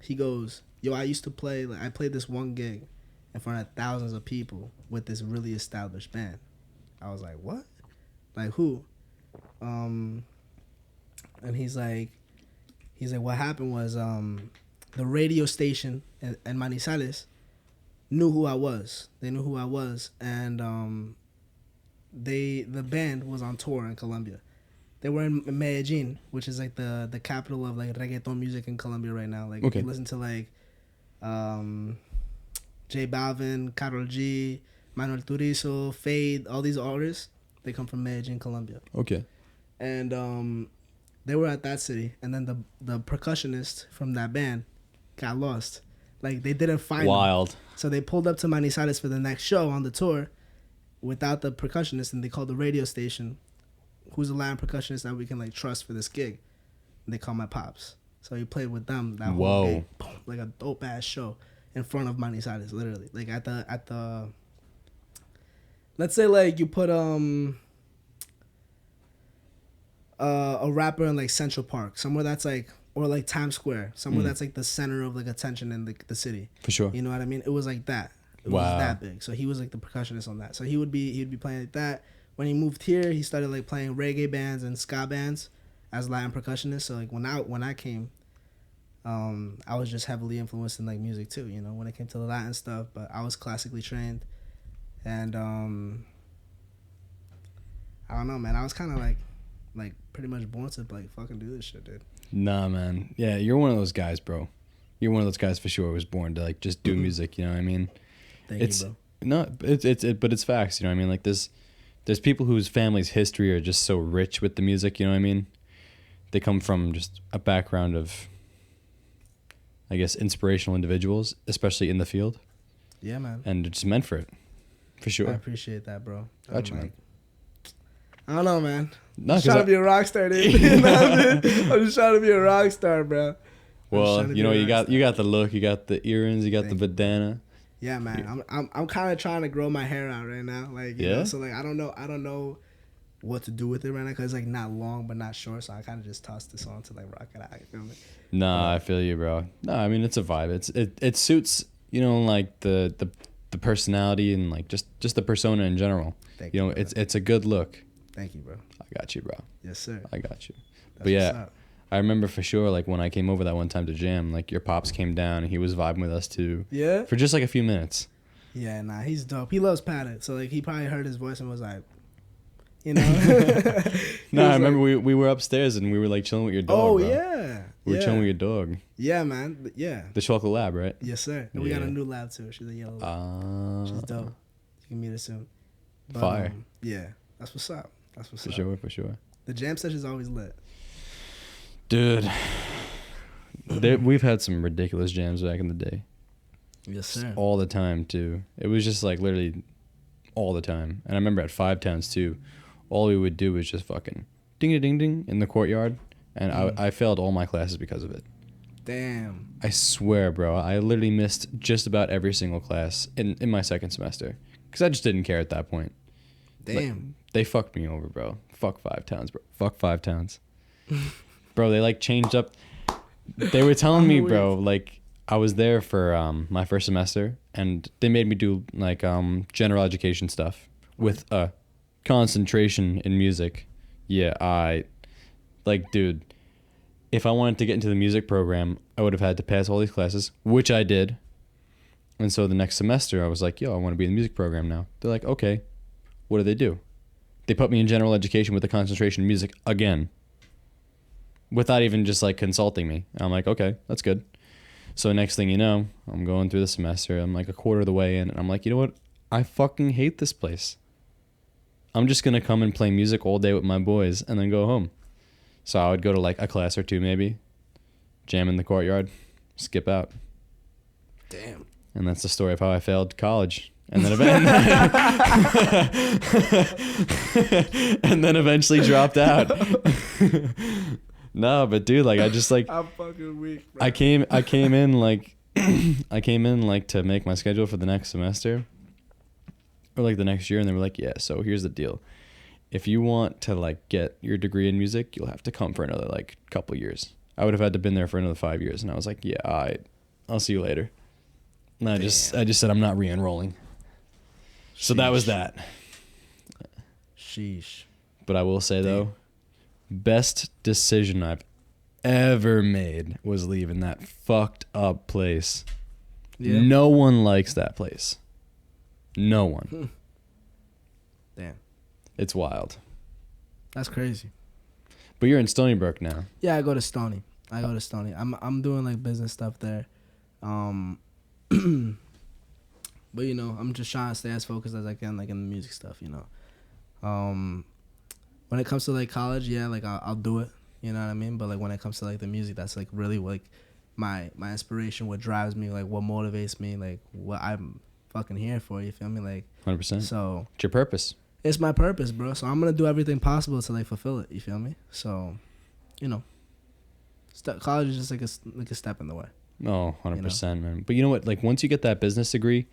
he goes, yo, I used to play. Like I played this one gig in front of thousands of people with this really established band. I was like, what? Like who? And he's like, what happened was the radio station in Manizales knew who I was. They knew who I was, and the band was on tour in Colombia. They were in Medellin, which is like the capital of like reggaeton music in Colombia right now. Like if you listen to like J Balvin, Karol G, Manuel Turizo, Fade, all these artists, they come from Medellin, Colombia. Okay. And they were at that city, and then the percussionist from that band got lost. Like they didn't find him. So they pulled up to Manizales for the next show on the tour without the percussionist, and they called the radio station, who's a Latin percussionist that we can like trust for this gig. And they called my pops. So he played with them that whole gig. Boom, like a dope ass show in front of Manizales, literally. Like at the let's say like you put a rapper in like Central Park, somewhere that's like, or like Times Square, somewhere that's like the center of like attention in the city. For sure. You know what I mean? It was like that. It was that big. So he was like the percussionist on that. So he'd be playing like that. When he moved here, he started like playing reggae bands and ska bands as Latin percussionist. So like when I came, I was just heavily influenced in like music too, you know, when it came to the Latin stuff. But I was classically trained, and I don't know, man. I was kind of like pretty much born to like fucking do this shit, dude. Nah, man. Yeah, you're one of those guys, bro. You're one of those guys for sure. Was born to like just do music. You know what I mean? Thank you, bro. No, but it's facts. You know what I mean? Like there's people whose family's history are just so rich with the music. You know what I mean? They come from just a background of, I guess, inspirational individuals, especially in the field. Yeah, man. And they're just meant for it, for sure. I appreciate that, bro. Gotcha, man. I don't know, man. No, I'm just trying to be a rock star, dude. You know what I mean? I'm just trying to be a rock star, bro. Well, you know, you got the look, you got the earrings, you got the bandana. Yeah, man. I'm kind of trying to grow my hair out right now, like you know? So like I don't know what to do with it right now because it's like not long but not short, so I kind of just tossed this on to like rock it out. You feel me? Nah, I feel you, bro. No, I mean it's a vibe. It suits, you know, like the personality and like just the persona in general. Thank you know, bro. it's a good look. Thank you, bro. I got you, bro. Yes, sir. I got you. That's but yeah, I remember for sure, like when I came over that one time to jam, like your pops came down and he was vibing with us too. Yeah. For just like a few minutes. Yeah, nah, he's dope. He loves Paddock, so like he probably heard his voice and was like, you know. No, I remember we were upstairs and we were like chilling with your dog. Oh bro. Yeah. We were chilling with your dog. Yeah, man. Yeah. The chocolate lab, right? Yes, sir. And we got a new lab too. She's a yellow lab. She's dope. You can meet her soon. But, fire. Yeah, that's what's up. That's what's for up. For sure. The jam session's always lit. Dude, we've had some ridiculous jams back in the day. Yes, sir. All the time, too. It was just like literally all the time. And I remember at Five Towns, too, all we would do was just fucking ding-a-ding-ding in the courtyard. And I failed all my classes because of it. Damn. I swear, bro. I literally missed just about every single class in my second semester. Because I just didn't care at that point. Damn. Like, they fucked me over, bro. Fuck Five Towns, bro. Fuck Five Towns. Bro, they like changed up. They were telling me, bro, like I was there for my first semester and they made me do like general education stuff with a concentration in music. Yeah, dude, if I wanted to get into the music program, I would have had to pass all these classes, which I did. And so the next semester I was like, yo, I want to be in the music program now. They're like, okay, what do? They put me in general education with a concentration in music again. without even just like consulting me. I'm like, okay, that's good. So next thing you know, I'm going through the semester. I'm like a quarter of the way in, and I'm like, you know what? I fucking hate this place. I'm just gonna come and play music all day with my boys and then go home. So I would go to like a class or two maybe, jam in the courtyard, skip out. Damn. And that's the story of how I failed college. And then and then eventually dropped out. No, but dude, like I just like I'm fucking weak, bro. I came in like I came in like to make my schedule for the next semester or like the next year, and they were like, yeah, so here's the deal. If you want to like get your degree in music, you'll have to come for another like couple years. I would have had to been there for another 5 years, and I was like, yeah, all right, I'll see you later. And I just said I'm not re-enrolling. So that was that. Sheesh. But I will say though, best decision I've ever made was leaving that fucked up place. Yeah. No one likes that place. No one. Damn. It's wild. That's crazy. But you're in Stony Brook now. Yeah, I go to Stony. I'm doing like business stuff there. But you know, I'm just trying to stay as focused as I can, like in the music stuff, you know. When it comes to like college, yeah, like I'll do it, you know what I mean. But like when it comes to like the music, that's like really like my inspiration, what drives me, like what motivates me, like what I'm fucking here for. You feel me? Like 100%. So it's your purpose. It's my purpose, bro. So I'm gonna do everything possible to like fulfill it. You feel me? So, you know, college is just like a step in the way. Oh, 100%, man. But you know what? Like once you get that business degree,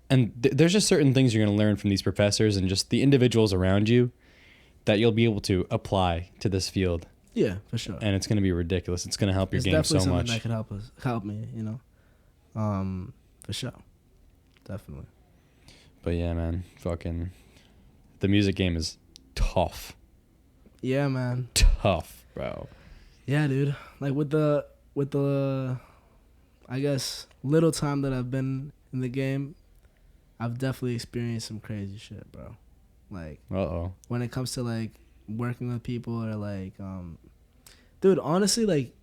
and there's just certain things you're going to learn from these professors and just the individuals around you that you'll be able to apply to this field. Yeah, for sure. And it's going to be ridiculous. It's going to help your game so much. It's definitely something that could help me, you know. For sure. Definitely. But yeah, man, fucking the music game is tough. Yeah, man. Tough, bro. Yeah, dude. Like with the I guess little time that I've been in the game, I've definitely experienced some crazy shit, bro. Like, when it comes to like working with people or like, dude, honestly, like,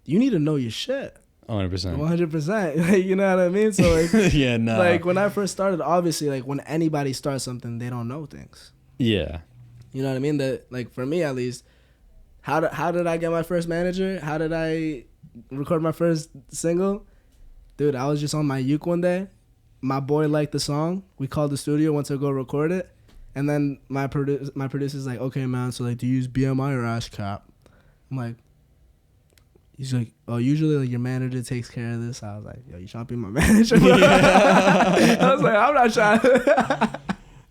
you need to know your shit. 100%. 100%. Like, you know what I mean? So like, yeah, no. Like when I first started, obviously, like when anybody starts something, they don't know things. Yeah. You know what I mean? That like for me at least, how did I get my first manager? How did I record my first single? Dude, I was just on my uke one day. My boy liked the song. We called the studio, went to go record it. And then my producer's like, okay, man, so like, do you use BMI or ASCAP? I'm like, he's like, oh, usually like your manager takes care of this. I was like, yo, you trying to be my manager? I was like, I'm not trying to.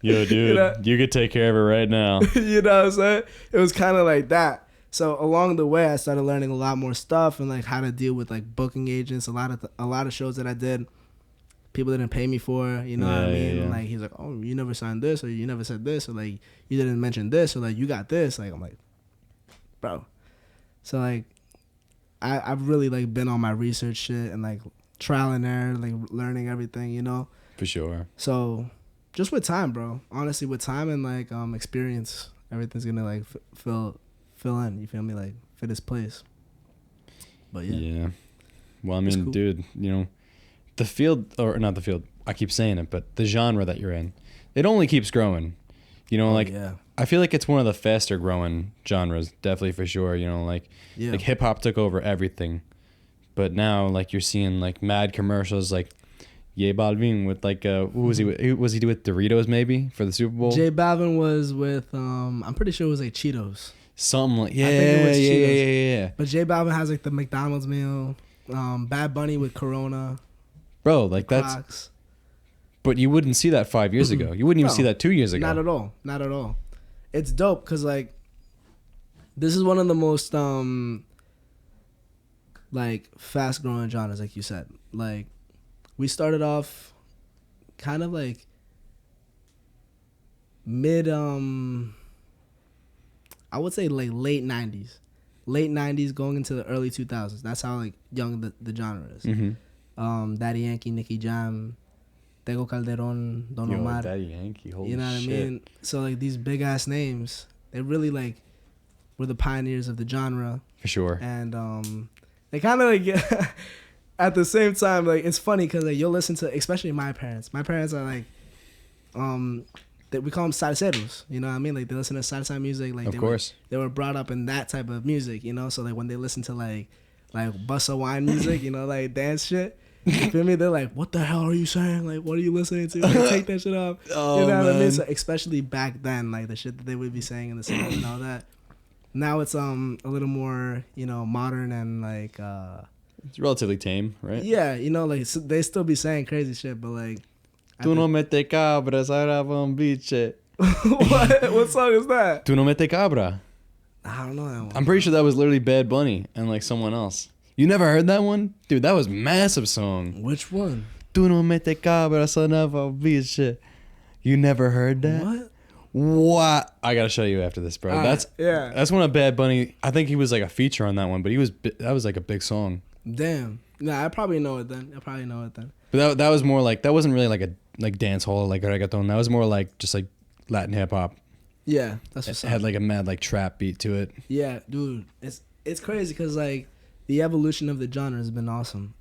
Yo, dude, you know? You could take care of it right now. You know what I'm saying? It was kind of like that. So along the way, I started learning a lot more stuff and like how to deal with like booking agents. A lot of shows that I did, people didn't pay me for. You know what I mean? Yeah. Like he's like, oh, you never signed this, or you never said this, or like you didn't mention this, or like you got this. Like I'm like, bro. So like, I've really like been on my research shit and like trial and error, like learning everything. You know? For sure. So just with time, bro. Honestly, with time and like experience, everything's gonna like fill in, you feel me, like fit its place. But yeah. Well, I mean, cool. Dude, you know, the field, or not the field, I keep saying it, but the genre that you're in, it only keeps growing. You know, I feel like it's one of the faster growing genres, definitely for sure. You know, like hip hop took over everything, but now like you're seeing like mad commercials, like J Balvin with like who was he with? Who was he with? Doritos maybe for the Super Bowl. J Balvin was with I'm pretty sure it was like Cheetos. Something like yeah. But J Balvin has like the McDonald's meal. Bad Bunny with Corona. Bro, like that's. Crocs. But you wouldn't see that 5 years ago. You wouldn't even see that 2 years ago. Not at all. Not at all. It's dope because like, this is one of the most like fast growing genres, like you said. Like, we started off kind of like mid I would say like late 90s going into the early 2000s. That's how like young the genre is. Mm-hmm. Daddy Yankee, Nicky Jam, Tego Calderon, Don Omar. Daddy Yankee, holy you know what shit. I mean? So like these big ass names, they really like were the pioneers of the genre. For sure. And they kind of like at the same time, like it's funny because like you'll listen to, especially my parents. My parents are like, that we call them salseros. You know what I mean? Like they listen to salsa music. Like Of course. they were brought up in that type of music. You know, so like when they listen to like bossa wine music, you know, like dance shit. You feel me? They're like, what the hell are you saying? Like, what are you listening to? Like, take that shit off. Oh, you know what I mean? man. So especially back then, like the shit that they would be saying in the songs and all that. Now it's a little more, you know, modern and like It's relatively tame, right? yeah, you know, like so they still be saying crazy shit, but like Tu no mete cabras, ahora bombiche. what song is that? Tu no mete cabra. I don't know that one. I'm pretty sure that was literally Bad Bunny and like someone else. You never heard that one? Dude, that was massive song. Which one? Tu no mete cabra, son of a bitch. You never heard that? What? What? I gotta show you after this, bro. Alright, yeah. That's one of Bad Bunny. I think he was like a feature on that one, but that was like a big song. Damn. Nah, I probably know it then. But that was more like, that wasn't really like a dance hall like reggaeton. That was more like just like Latin hip hop. Yeah, that's It what's had up. like a mad like trap beat to it. Yeah, dude, it's crazy because like the evolution of the genre has been awesome.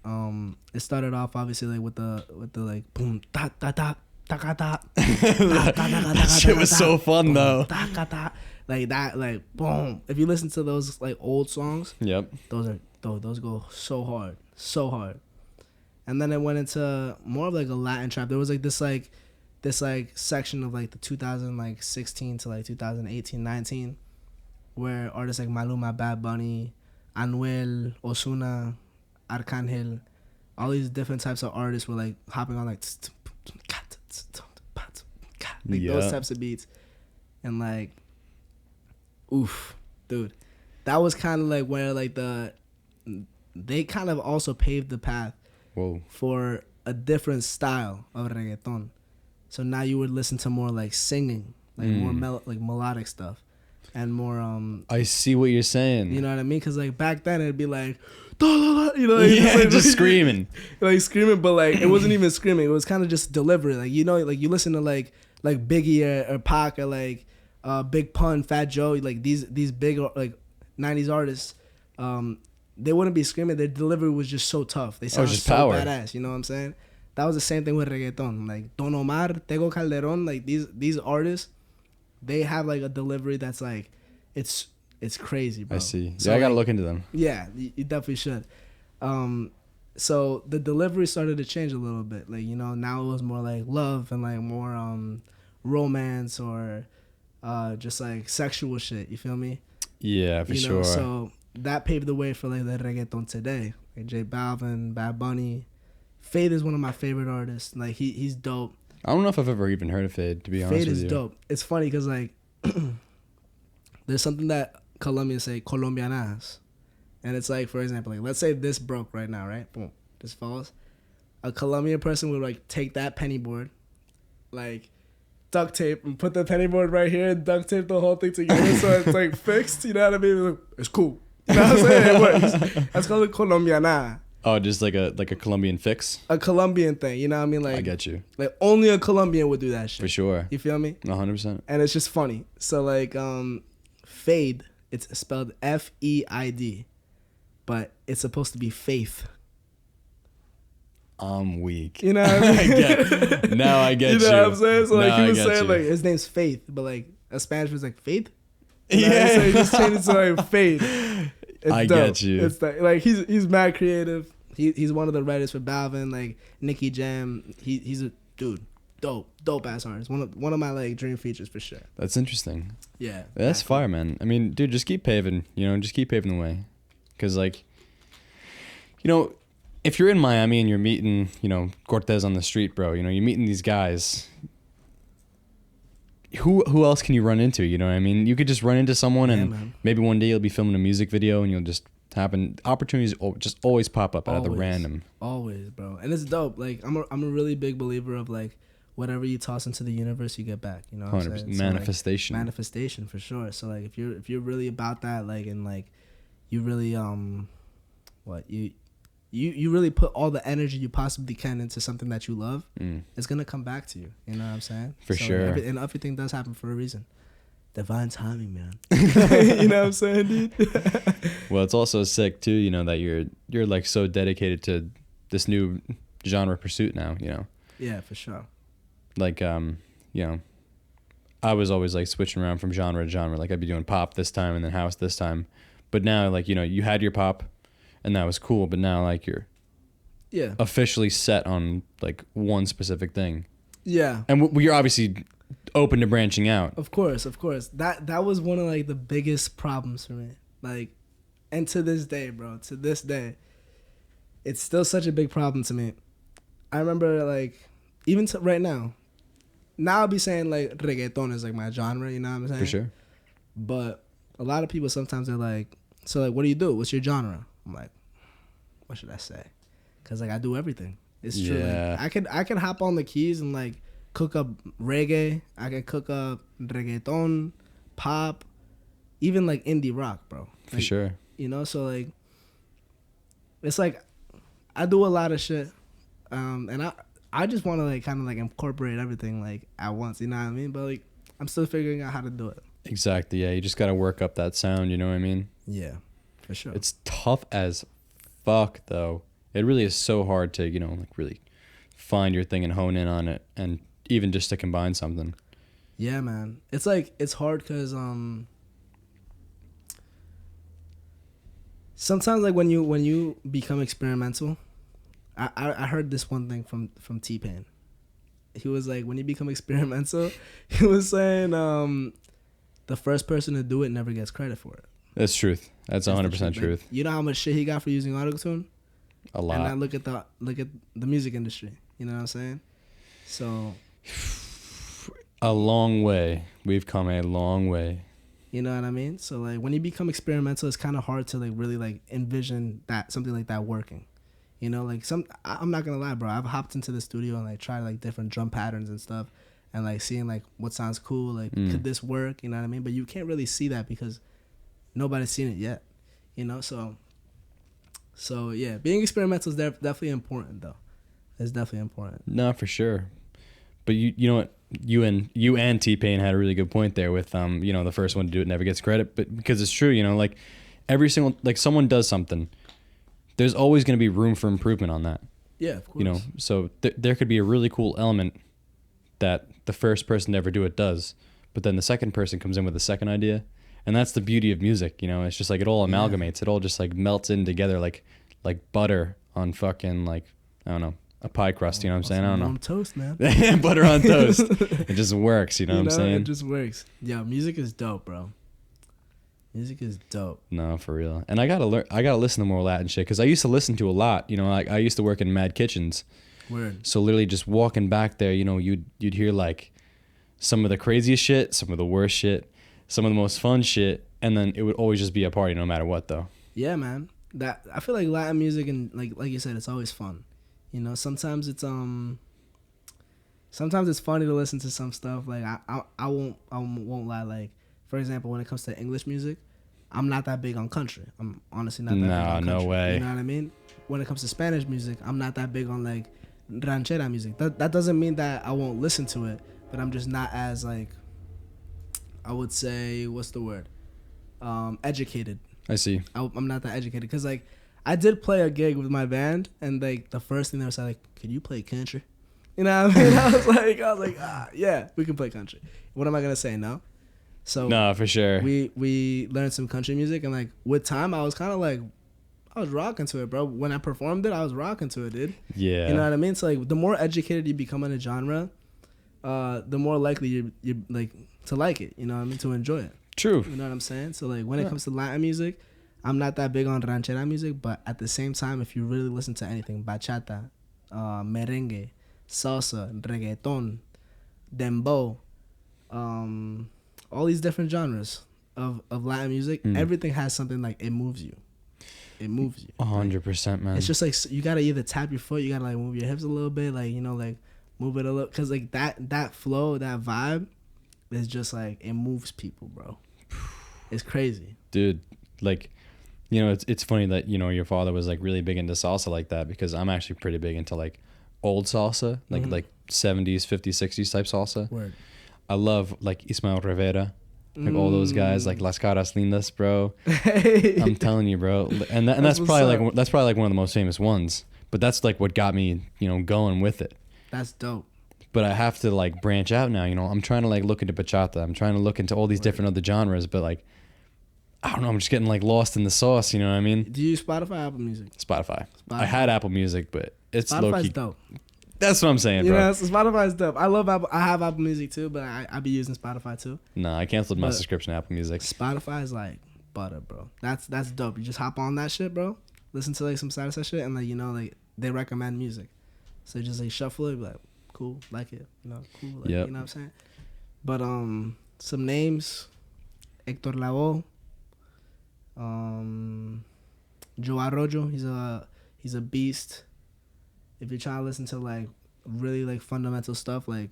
It started off obviously like with the like boom da da da da da da. That shit was so fun though. Like that, like boom. If you listen to those like old songs, Yep. those go so hard. And then it went into more of like a Latin trap. There was like this section of like the 2016 to like 2018, 19, where artists like Maluma, Bad Bunny, Anuel, Ozuna, Arcángel, all these different types of artists were like hopping on like those types of beats, and like, oof, dude, that was kind of like where like they kind of also paved the path for a different style of reggaeton. So now you would listen to more like singing, like more like melodic stuff, and more I see what you're saying. you know what I mean? Because like back then it'd be like, da, da, da, you know, like, just screaming, like screaming, but like it wasn't even screaming. It was kind of just delivery. Like you know, like you listen to like Biggie or Pac or like Big Pun, Fat Joe, like these big like 90s artists. They wouldn't be screaming. Their delivery was just so tough. They sounded just so power. badass. You know what I'm saying? That was the same thing with reggaeton. Like Don Omar, Tego Calderon, like these artists, they have like a delivery that's like, it's crazy, bro. I see. So, I gotta like, look into them. Yeah, you definitely should. So the delivery started to change a little bit. Like, you know, now it was more like love and like more romance or just like sexual shit. You feel me? Yeah, for sure. So that paved the way for like the reggaeton today. Like J Balvin, Bad Bunny. Fade is one of my favorite artists. Like he's dope. I don't know if I've ever even heard of Fade, to be honest with you. Fade is dope. It's funny because like there's something that Colombians say colombianas, and it's like, for example, like let's say this broke right now, right? Boom, this falls. A Colombian person would like take that penny board, like duct tape and put the penny board right here and duct tape the whole thing together so it's like fixed. You know what I mean? Like, it's cool. You know what I'm saying? It works. That's called a colombiana. Oh, just like a Colombian fix? A Colombian thing, you know what I mean? Like, I get you. Like only a Colombian would do that shit. For sure. You feel me? 100%. And it's just funny. So like Fade, it's spelled F-E-I-D, but it's supposed to be faith. I'm weak. You know what I mean? Now I get you. You know what I'm saying? So like Now he I was get saying you. like his name's Faith, but like a Spanish was like Faith. You know Yeah. So he just changed it to like Fade. It's I dope. get you. It's like he's mad creative. He's one of the writers for Balvin, like Nicky Jam. He's a dude, dope ass artist. One of my like dream features for sure. That's interesting. Yeah, That's fire, man. I mean, dude, just keep paving. You know, just keep paving the way. Because like, you know, if you're in Miami and you're meeting, you know, Cortez on the street, bro, you know, you're meeting these guys. Who else can you run into? You know what I mean? You could just run into someone and man. maybe one day you'll be filming a music video and you'll just happen. Opportunities just always pop up out of the random. Always, bro. And it's dope. Like I'm a really big believer of like whatever you toss into the universe, you get back. You know what I'm 100%. saying? So, Manifestation. like, manifestation for sure. So like if you're really about that, like, and like you really you really put all the energy you possibly can into something that you love, it's gonna come back to you. You know what I'm saying? For sure. And everything does happen for a reason. divine timing, man. You know what I'm saying, dude? Well, it's also sick too, you know, that you're like so dedicated to this new genre pursuit now, you know. Yeah, for sure. Like you know, I was always like switching around from genre to genre. Like I'd be doing pop this time and then house this time. But now, like, you know, you had your pop and that was cool, but now like you're officially set on like one specific thing. Yeah. And you're obviously open to branching out. Of course. That was one of like the biggest problems for me. Like, and to this day, bro, it's still such a big problem to me. I remember like even right now I'll be saying like reggaeton is like my genre, you know what I'm saying? For sure. But a lot of people sometimes they're like, so like, what do you do? What's your genre? I'm like, what should I say? Cause like I do everything. It's true. Yeah. Like, I can hop on the keys and like cook up reggae. I can cook up reggaeton, pop, even like indie rock, bro. Like, For sure. You know, so like, it's like I do a lot of shit, and I just want to like kind of like incorporate everything like at once. You know what I mean? But like I'm still figuring out how to do it. Exactly. Yeah. You just got to work up that sound. You know what I mean? Yeah, for sure. It's tough as fuck, though. It really is so hard to, you know, like really find your thing and hone in on it, and even just to combine something. Yeah, man. It's like it's hard because sometimes like when you become experimental, I heard this one thing from T-Pain. He was like, when you become experimental, he was saying the first person to do it never gets credit for it. That's truth. That's 100% truth. Like, you know how much shit he got for using autotune? A lot. And now look at the music industry. You know what I'm saying? So a long way. We've come a long way. You know what I mean? So like when you become experimental, it's kind of hard to like really like envision that something like that working. You know, like I'm not gonna lie, bro. I've hopped into the studio and like tried like different drum patterns and stuff, and like seeing like what sounds cool. Like could this work? You know what I mean? But you can't really see that because nobody's seen it yet. You know, so yeah, being experimental is definitely important though. It's definitely important. No, for sure. But you know what? You and T-Pain had a really good point there with you know, the first one to do it never gets credit, but because it's true, you know, like every single like someone does something, there's always going to be room for improvement on that. Yeah, of course. You know, so there could be a really cool element that the first person to ever do it does, but then the second person comes in with a second idea, and that's the beauty of music. You know, it's just like it all amalgamates. Yeah. It all just like melts in together like butter on fucking like I don't know. A pie crust, you know what I'm saying? I don't know. On toast, man. Butter on toast. It just works, you know what I'm saying? It just works. Yeah, music is dope, bro. Music is dope. No, for real. And I gotta listen to more Latin shit because I used to listen to a lot. You know, like I used to work in Mad Kitchens. Word. So literally just walking back there, you know, you'd hear like some of the craziest shit, some of the worst shit, some of the most fun shit, and then it would always just be a party no matter what, though. Yeah, man. That I feel like Latin music and like you said, it's always fun. You know, sometimes it's funny to listen to some stuff. Like I won't lie. Like for example, when it comes to English music, I'm not that big on country. I'm honestly not that big on country. No way. You know what I mean? When it comes to Spanish music, I'm not that big on like ranchera music. That doesn't mean that I won't listen to it, but I'm just not as like I would say what's the word? Educated. I see. I'm not that educated because like. I did play a gig with my band, and like the first thing they were saying, like, "Could you play country?" You know what I mean? I was like, yeah, we can play country. What am I gonna say? No. So no, for sure. We learned some country music, and like with time, I was kind of like, I was rocking to it, bro. When I performed it, I was rocking to it, dude. Yeah. You know what I mean? So like, the more educated you become on a genre, the more likely you like to like it. You know what I mean? To enjoy it. True. You know what I'm saying? So like, when it comes to Latin music. I'm not that big on ranchera music, but at the same time, if you really listen to anything, bachata, merengue, salsa, reggaeton, dembow, all these different genres of Latin music, everything has something like it moves you. It moves you. 100%, man. It's just like you gotta either tap your foot, you gotta like move your hips a little bit, like you know, like move it a little, cause like that flow, that vibe, is just like it moves people, bro. It's crazy, dude. Like. You know, it's funny that, you know, your father was like really big into salsa like that because I'm actually pretty big into like old salsa, like 70s, 50s, 60s type salsa. Word. I love like Ismael Rivera. Like all those guys, like Las Caras Lindas, bro. Hey. I'm telling you, bro. And that's probably like one of the most famous ones. But that's like what got me, going with it. That's dope. But I have to like branch out now. I'm trying to like look into bachata. I'm trying to look into all these different other genres. But like, I don't know. I'm just getting like lost in the sauce. You know what I mean? Do you use Spotify or Apple Music? Spotify. I had Apple Music, but it's Spotify's low key. dope. That's what I'm saying, bro. Yeah, so Spotify's dope. I love Apple. I have Apple Music too, but I be using Spotify too. No, I canceled my subscription to Apple Music. Spotify is like butter, bro. That's dope. You just hop on that shit, bro. Listen to like some side shit, and like like they recommend music, so you just like shuffle it, be like cool, like it, cool, like, yep. You know what I'm saying? But some names: Hector Lavoe, Joao Arroyo. He's a beast. If you're trying to listen to like really like fundamental stuff, like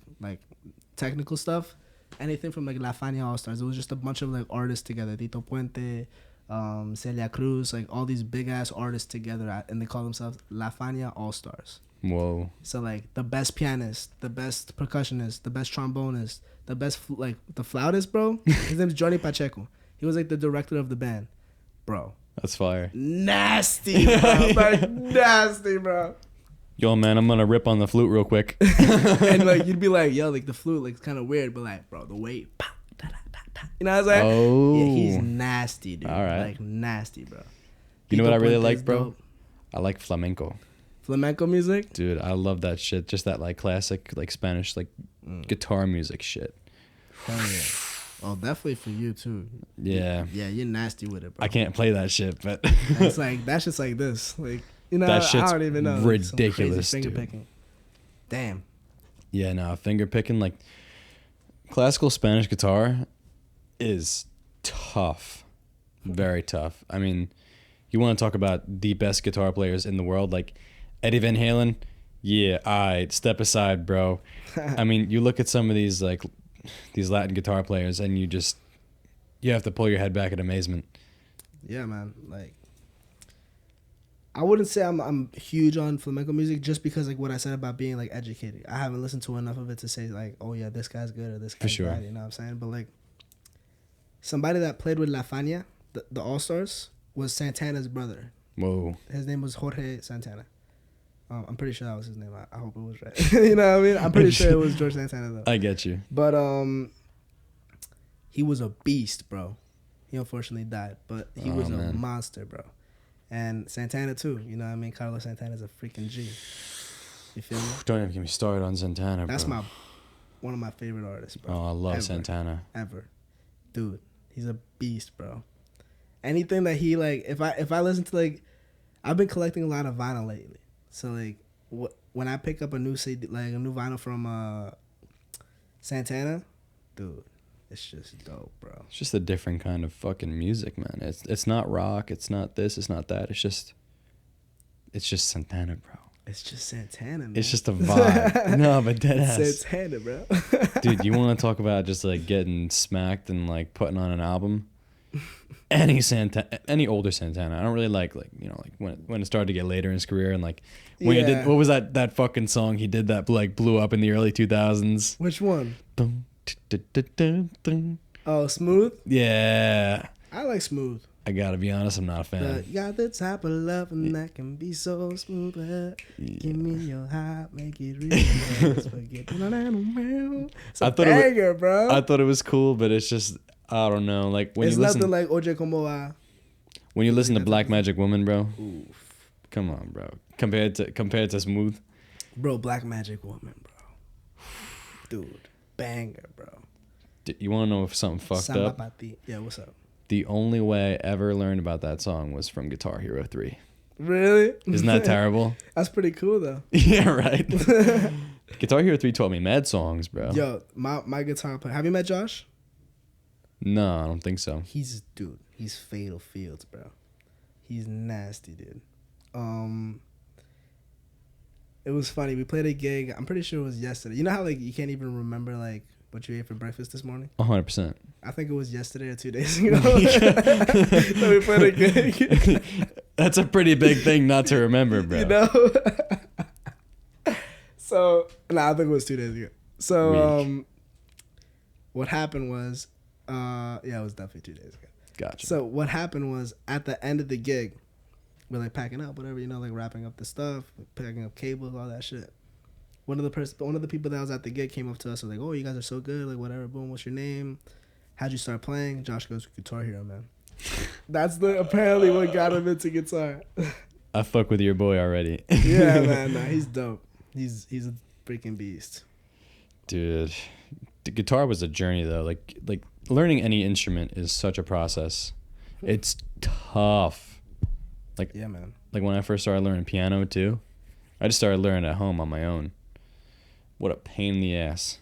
technical stuff, anything from like La Fania All Stars, it was just a bunch of like artists together. Tito Puente, Celia Cruz, like all these big ass artists together, and they call themselves La Fania All Stars. Whoa. So like the best pianist, the best percussionist, the best trombonist, the best like the flautist, bro. His name's Johnny Pacheco. He was like the director of the band, bro. That's fire. Nasty, bro. Like nasty, bro. Yo, man, I'm gonna rip on the flute real quick. And like you'd be like, yo, like the flute, like it's kind of weird, but like, bro, the weight, you know what I'm saying? Oh, yeah, he's nasty, dude. All right, like nasty, bro. You know what I really like, bro? Dope. I like flamenco. Flamenco music, dude. I love that shit. Just that like classic, like Spanish, like guitar music shit. Hell yeah. Oh, definitely for you too. Yeah. Yeah, you're nasty with it, bro. I can't play that shit, but it's like that's just like this, like. That shit's I don't even know. ridiculous, finger dude. picking. Damn. Yeah, no, finger picking. Like classical Spanish guitar is tough, very tough. I mean, you want to talk about the best guitar players in the world, like Eddie Van Halen. Yeah, step aside, bro. I mean, you look at some of these like these Latin guitar players, and you have to pull your head back in amazement. Yeah, man. Like. I wouldn't say I'm huge on flamenco music just because like what I said about being like educated. I haven't listened to enough of it to say like, oh yeah, this guy's good or this guy's bad. You know what I'm saying? But like somebody that played with La Fania, the All Stars, was Santana's brother. Whoa. His name was Jorge Santana. I'm pretty sure that was his name. I hope it was right. You know what I mean? I'm pretty sure it was George Santana though. I get you. But he was a beast, bro. He unfortunately died, but he was a monster, bro. And Santana too, you know what I mean? Carlos Santana's a freaking G. You feel me? Don't even get me started on Santana, That's bro. one of my favorite artists, bro. Oh, I love Santana. Ever. Dude, he's a beast, bro. Anything that he like, if I listen to like, I've been collecting a lot of vinyl lately. So like, when I pick up a new CD, like a new vinyl from Santana, dude. It's just dope, bro. It's just a different kind of fucking music, man. It's not rock. It's not this. It's not that. It's just Santana, bro. It's just Santana, man. It's just a vibe. No, but dead ass. Santana, bro. Dude, you want to talk about just like getting smacked and like putting on an album? Any older Santana. I don't really like when it started to get later in his career and like when he did, what was that fucking song he did that like blew up in the early 2000s? Which one? Oh, Smooth? Yeah. I like Smooth. I gotta be honest, I'm not a fan. Got the type of love and that can be so smooth. Give me your heart, make it real. It's a banger, bro. I thought it was cool, but it's just, I don't know. Like when it's you listen, nothing like Oye Como Va. When you listen to Black Magic Woman, bro. Oof. Come on, bro. Compared to Smooth. Bro, Black Magic Woman, bro. Dude, banger, bro. You want to know if something fucked up? Yeah, what's up? The only way I ever learned about that song was from Guitar Hero 3. Really? Isn't that terrible? That's pretty cool, though. Yeah, right? Guitar Hero 3 taught me mad songs, bro. Yo, my guitar player. Have you met Josh? No, I don't think so. He's Fatal Fields, bro. He's nasty, dude. It was funny. We played a gig. I'm pretty sure it was yesterday. You know how like you can't even remember like what you ate for breakfast this morning? 100%. I think it was yesterday or 2 days ago. So we played a gig. That's a pretty big thing not to remember, bro. You know? So, I think it was 2 days ago. So, what happened was, Yeah, it was definitely 2 days ago. Gotcha. So what happened was at the end of the gig, we're like packing up, whatever, like wrapping up the stuff, packing up cables, all that shit. One of the people that was at the gig came up to us and was like, "Oh, you guys are so good, like whatever, boom, what's your name? How'd you start playing?" Josh goes, "Guitar Hero, man." That's apparently what got him into guitar. I fuck with your boy already. Yeah, man, nah, he's dope. He's a freaking beast. Dude, the guitar was a journey though. Like learning any instrument is such a process. It's tough. Like, yeah, man. Like when I first started learning piano too, I just started learning at home on my own. What a pain in the ass.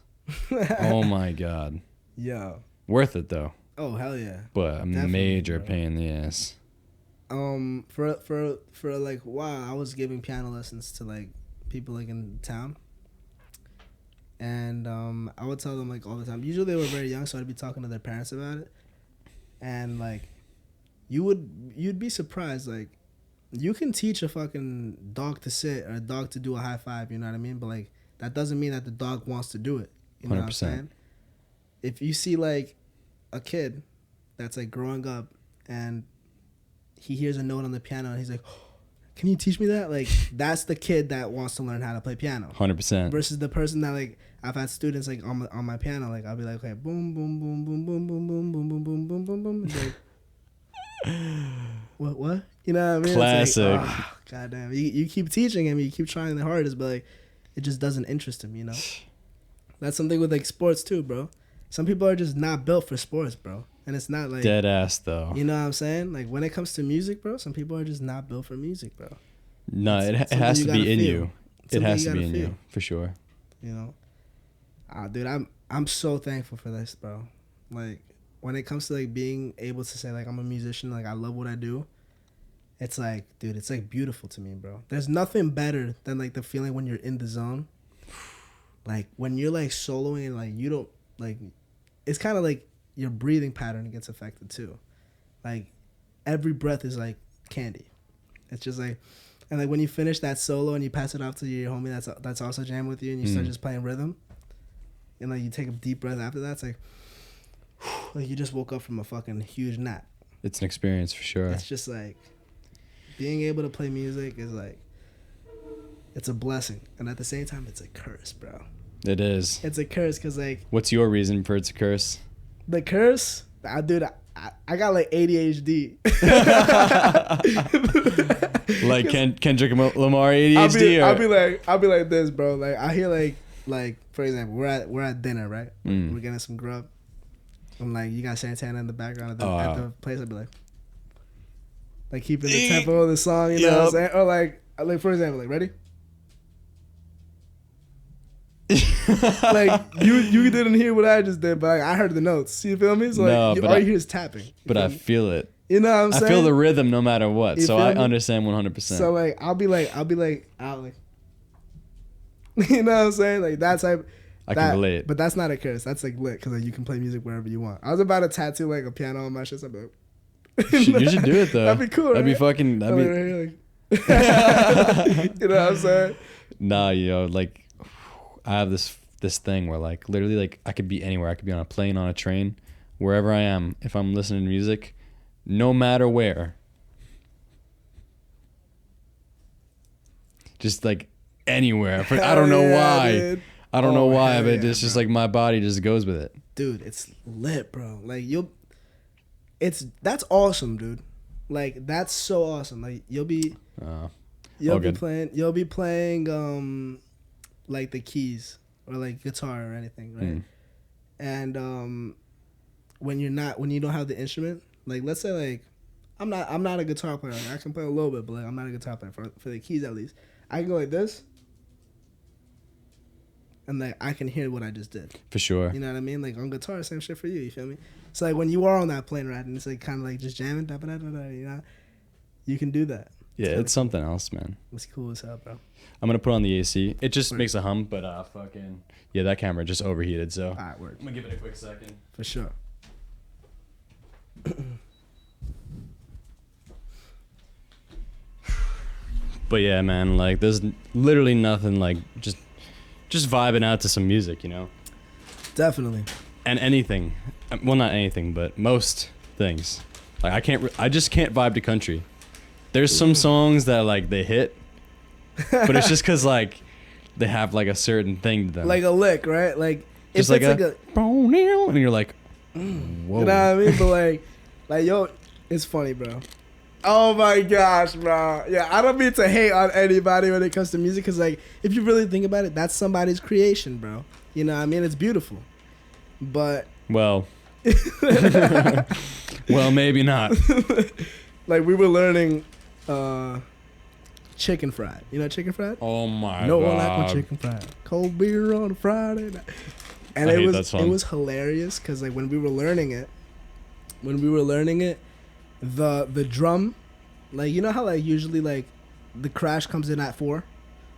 Oh my God. Yeah. Worth it though. Oh hell yeah. But a Definitely, major bro. pain in the ass. For like a while, I was giving piano lessons to like people like in town. And I would tell them like all the time. Usually they were very young, so I'd be talking to their parents about it. And like, you'd be surprised. Like, you can teach a fucking dog to sit or a dog to do a high five. You know what I mean? But like, that doesn't mean that the dog wants to do it. You know 100%. what I'm saying? If you see like a kid that's like growing up and he hears a note on the piano and he's like, "Oh, can you teach me that?" Like, that's the kid that wants to learn how to play piano. 100%. Versus the person that like, I've had students like on my piano, like I'll be like, okay, boom, boom, boom, boom, boom, boom, boom, boom, boom, boom, boom, boom, boom. Like, what? You know what I mean? Classic. It's like, oh, goddamn. You keep teaching him, you keep trying the hardest, but like, it just doesn't interest him, you know? That's something with like sports too, bro. Some people are just not built for sports, bro. And it's not like dead ass though. You know what I'm saying? Like when it comes to music, bro, some people are just not built for music, bro. No, it has to be in you. It has to be in feel. you for sure. You know? Dude, I'm so thankful for this, bro. Like when it comes to like being able to say like I'm a musician, like I love what I do. It's like, dude, it's like beautiful to me, bro. There's nothing better than like the feeling when you're in the zone. Like when you're like soloing and like you don't like, it's kind of like your breathing pattern gets affected too. Like every breath is like candy. It's just like, and like when you finish that solo and you pass it off to your homie that's also jamming with you and you start just playing rhythm, and like you take a deep breath after that, it's like you just woke up from a fucking huge nap. It's an experience for sure. It's just like being able to play music is like, it's a blessing, and at the same time it's a curse, bro. It is. It's a curse because like, what's your reason for it's a curse? The curse, dude, I got like ADHD. Like Kendrick Lamar ADHD? I'll be like this, bro. Like I hear like for example, we're at dinner, right? We're getting some grub. I'm like, you got Santana in the background at the place. I'd be like keeping the tempo of the song, you know what I'm saying? Or like for example, like ready? Like you didn't hear what I just did, but I heard the notes. You feel me? So like all you hear is tapping. But I feel it. You know what I'm saying? I feel the rhythm no matter what. So I understand 100%. So like I'll be like out like you know what I'm saying? Like that's like I can relate. But that's not a curse. That's like lit because like you can play music wherever you want. I was about to tattoo like a piano on my chest. I'd be like, you should do it though. That'd be cool. That'd right? be fucking. That'd be. You know what I'm saying? Nah, like I have this thing where like literally like I could be anywhere. I could be on a plane, on a train, wherever I am. If I'm listening to music, no matter where, just like anywhere. I don't know why. Dude. I don't know why, but it's just like my body just goes with it. Dude, it's lit, bro. Like that's awesome, dude. Like that's so awesome. Like you'll be playing like the keys or like guitar or anything, right? And when you don't have the instrument, like let's say like I'm not a guitar player. Like, I can play a little bit, but like I'm not a guitar player for the keys at least. I can go like this. And like I can hear what I just did. For sure. You know what I mean? Like on guitar, same shit for you. You feel me? So like when you are on that plane ride and it's like kind of like just jamming, you know, you can do that. Yeah, it's something else, man. It's cool as hell, bro. I'm gonna put on the AC. It just makes a hum, but fucking yeah, that camera just overheated. So alright, word. I'm gonna give it a quick second. For sure. But yeah, man, like there's literally nothing like just vibing out to some music, you know? Definitely. and anything. Well, not anything, but most things. Like I just can't vibe to country. There's some songs that like they hit, but it's just because like they have like a certain thing to them. Like a lick, right? Like just if like it's and you're like, whoa. You know what I mean? But like yo, it's funny, bro. Oh my gosh, bro. Yeah, I don't mean to hate on anybody when it comes to music, because like if you really think about it, that's somebody's creation, bro. You know what I mean? It's beautiful. But well well, maybe not. Like we were learning chicken fried. You know chicken fried? Oh my no god. one like my chicken fried. Cold beer on a Friday night. And I it hate was that song. It was hilarious because like when we were learning it, the drum, like you know how like usually like the crash comes in at 4,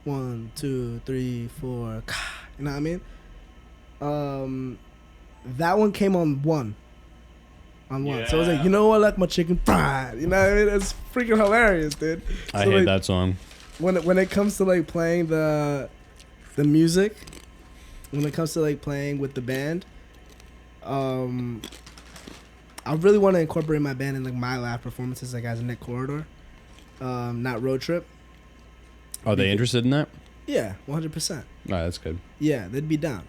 1, 2, 3, 4. You know what I mean? That one came on 1. On 1. So it was like, you know what, I like my chicken fried. You know what I mean? It's freaking hilarious, dude. I so, hate like, that song. When it comes to like playing the music, when it comes to like playing with the band, I really want to incorporate my band in like my live performances, like as Nick Corredor, not Road Trip. Are they interested in that? Yeah, 100%. Alright, that's good. Yeah, they'd be down.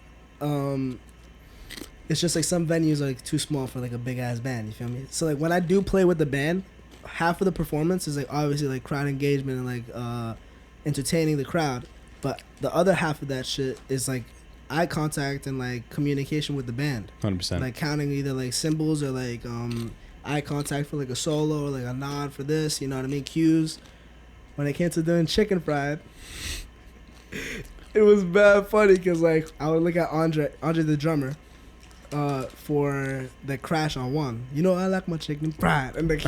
It's just like some venues are like too small for like a big ass band. You feel me? So like when I do play with the band, half of the performance is like obviously like crowd engagement and like entertaining the crowd, but the other half of that shit is like eye contact and like communication with the band. 100%. Like counting either like cymbals or like eye contact for like a solo or like a nod for this. You know what I mean? Cues. When it came to doing chicken fried, it was bad funny because like I would look at Andre the drummer. For the crash on 1, you know I like my chicken fried, and like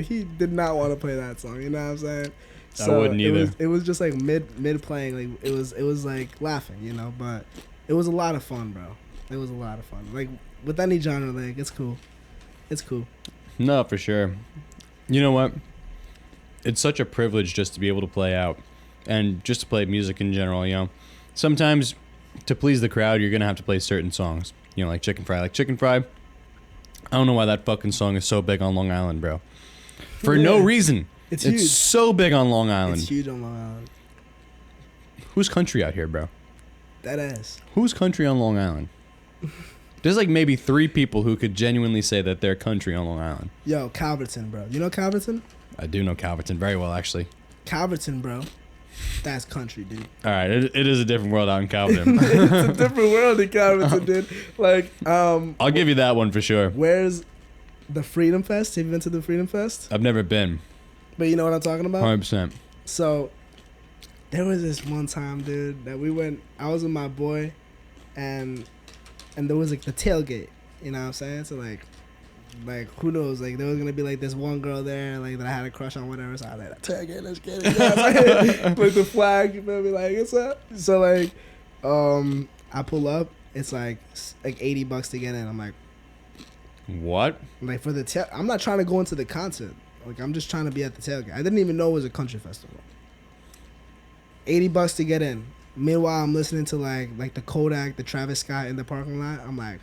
he did not want to play that song. You know what I'm saying? So I wouldn't either. It was just like mid playing, like it was like laughing, you know. But it was a lot of fun, bro. It was a lot of fun. Like with any genre, like it's cool. It's cool. No, for sure. You know what? It's such a privilege just to be able to play out, and just to play music in general. You know, sometimes to please the crowd, you're gonna have to play certain songs. You know, like Chicken Fry. Like Chicken Fry, I don't know why that fucking song is so big on Long Island, bro. For no reason. It's huge. It's so big on Long Island. It's huge on Long Island. Who's country out here, bro? That ass. Who's country on Long Island? There's like maybe 3 people who could genuinely say that they're country on Long Island. Yo, Calverton, bro. You know Calverton? I do know Calverton very well, actually. Calverton, bro. That's country, dude. All right, it is a different world out in Calverton. It's a different world in Calverton, dude. Like, I'll give you that one for sure. Where's the Freedom Fest? Have you been to the Freedom Fest? I've never been. But you know what I'm talking about? 100%. So, there was this one time, dude, that we went. I was with my boy, and there was like the tailgate. You know what I'm saying? So like who knows? Like there was gonna be like this one girl there, like that I had a crush on, whatever. So I was like, tailgate, let's get it. You know what I'm saying? With the flag, you feel me? Like what's up? So like, I pull up. It's like $80 to get in. I'm like, what? Like for the I'm not trying to go into the concert. Like I'm just trying to be at the tailgate. I didn't even know it was a country festival. $80 to get in. Meanwhile, I'm listening to like the Kodak, the Travis Scott in the parking lot. I'm like,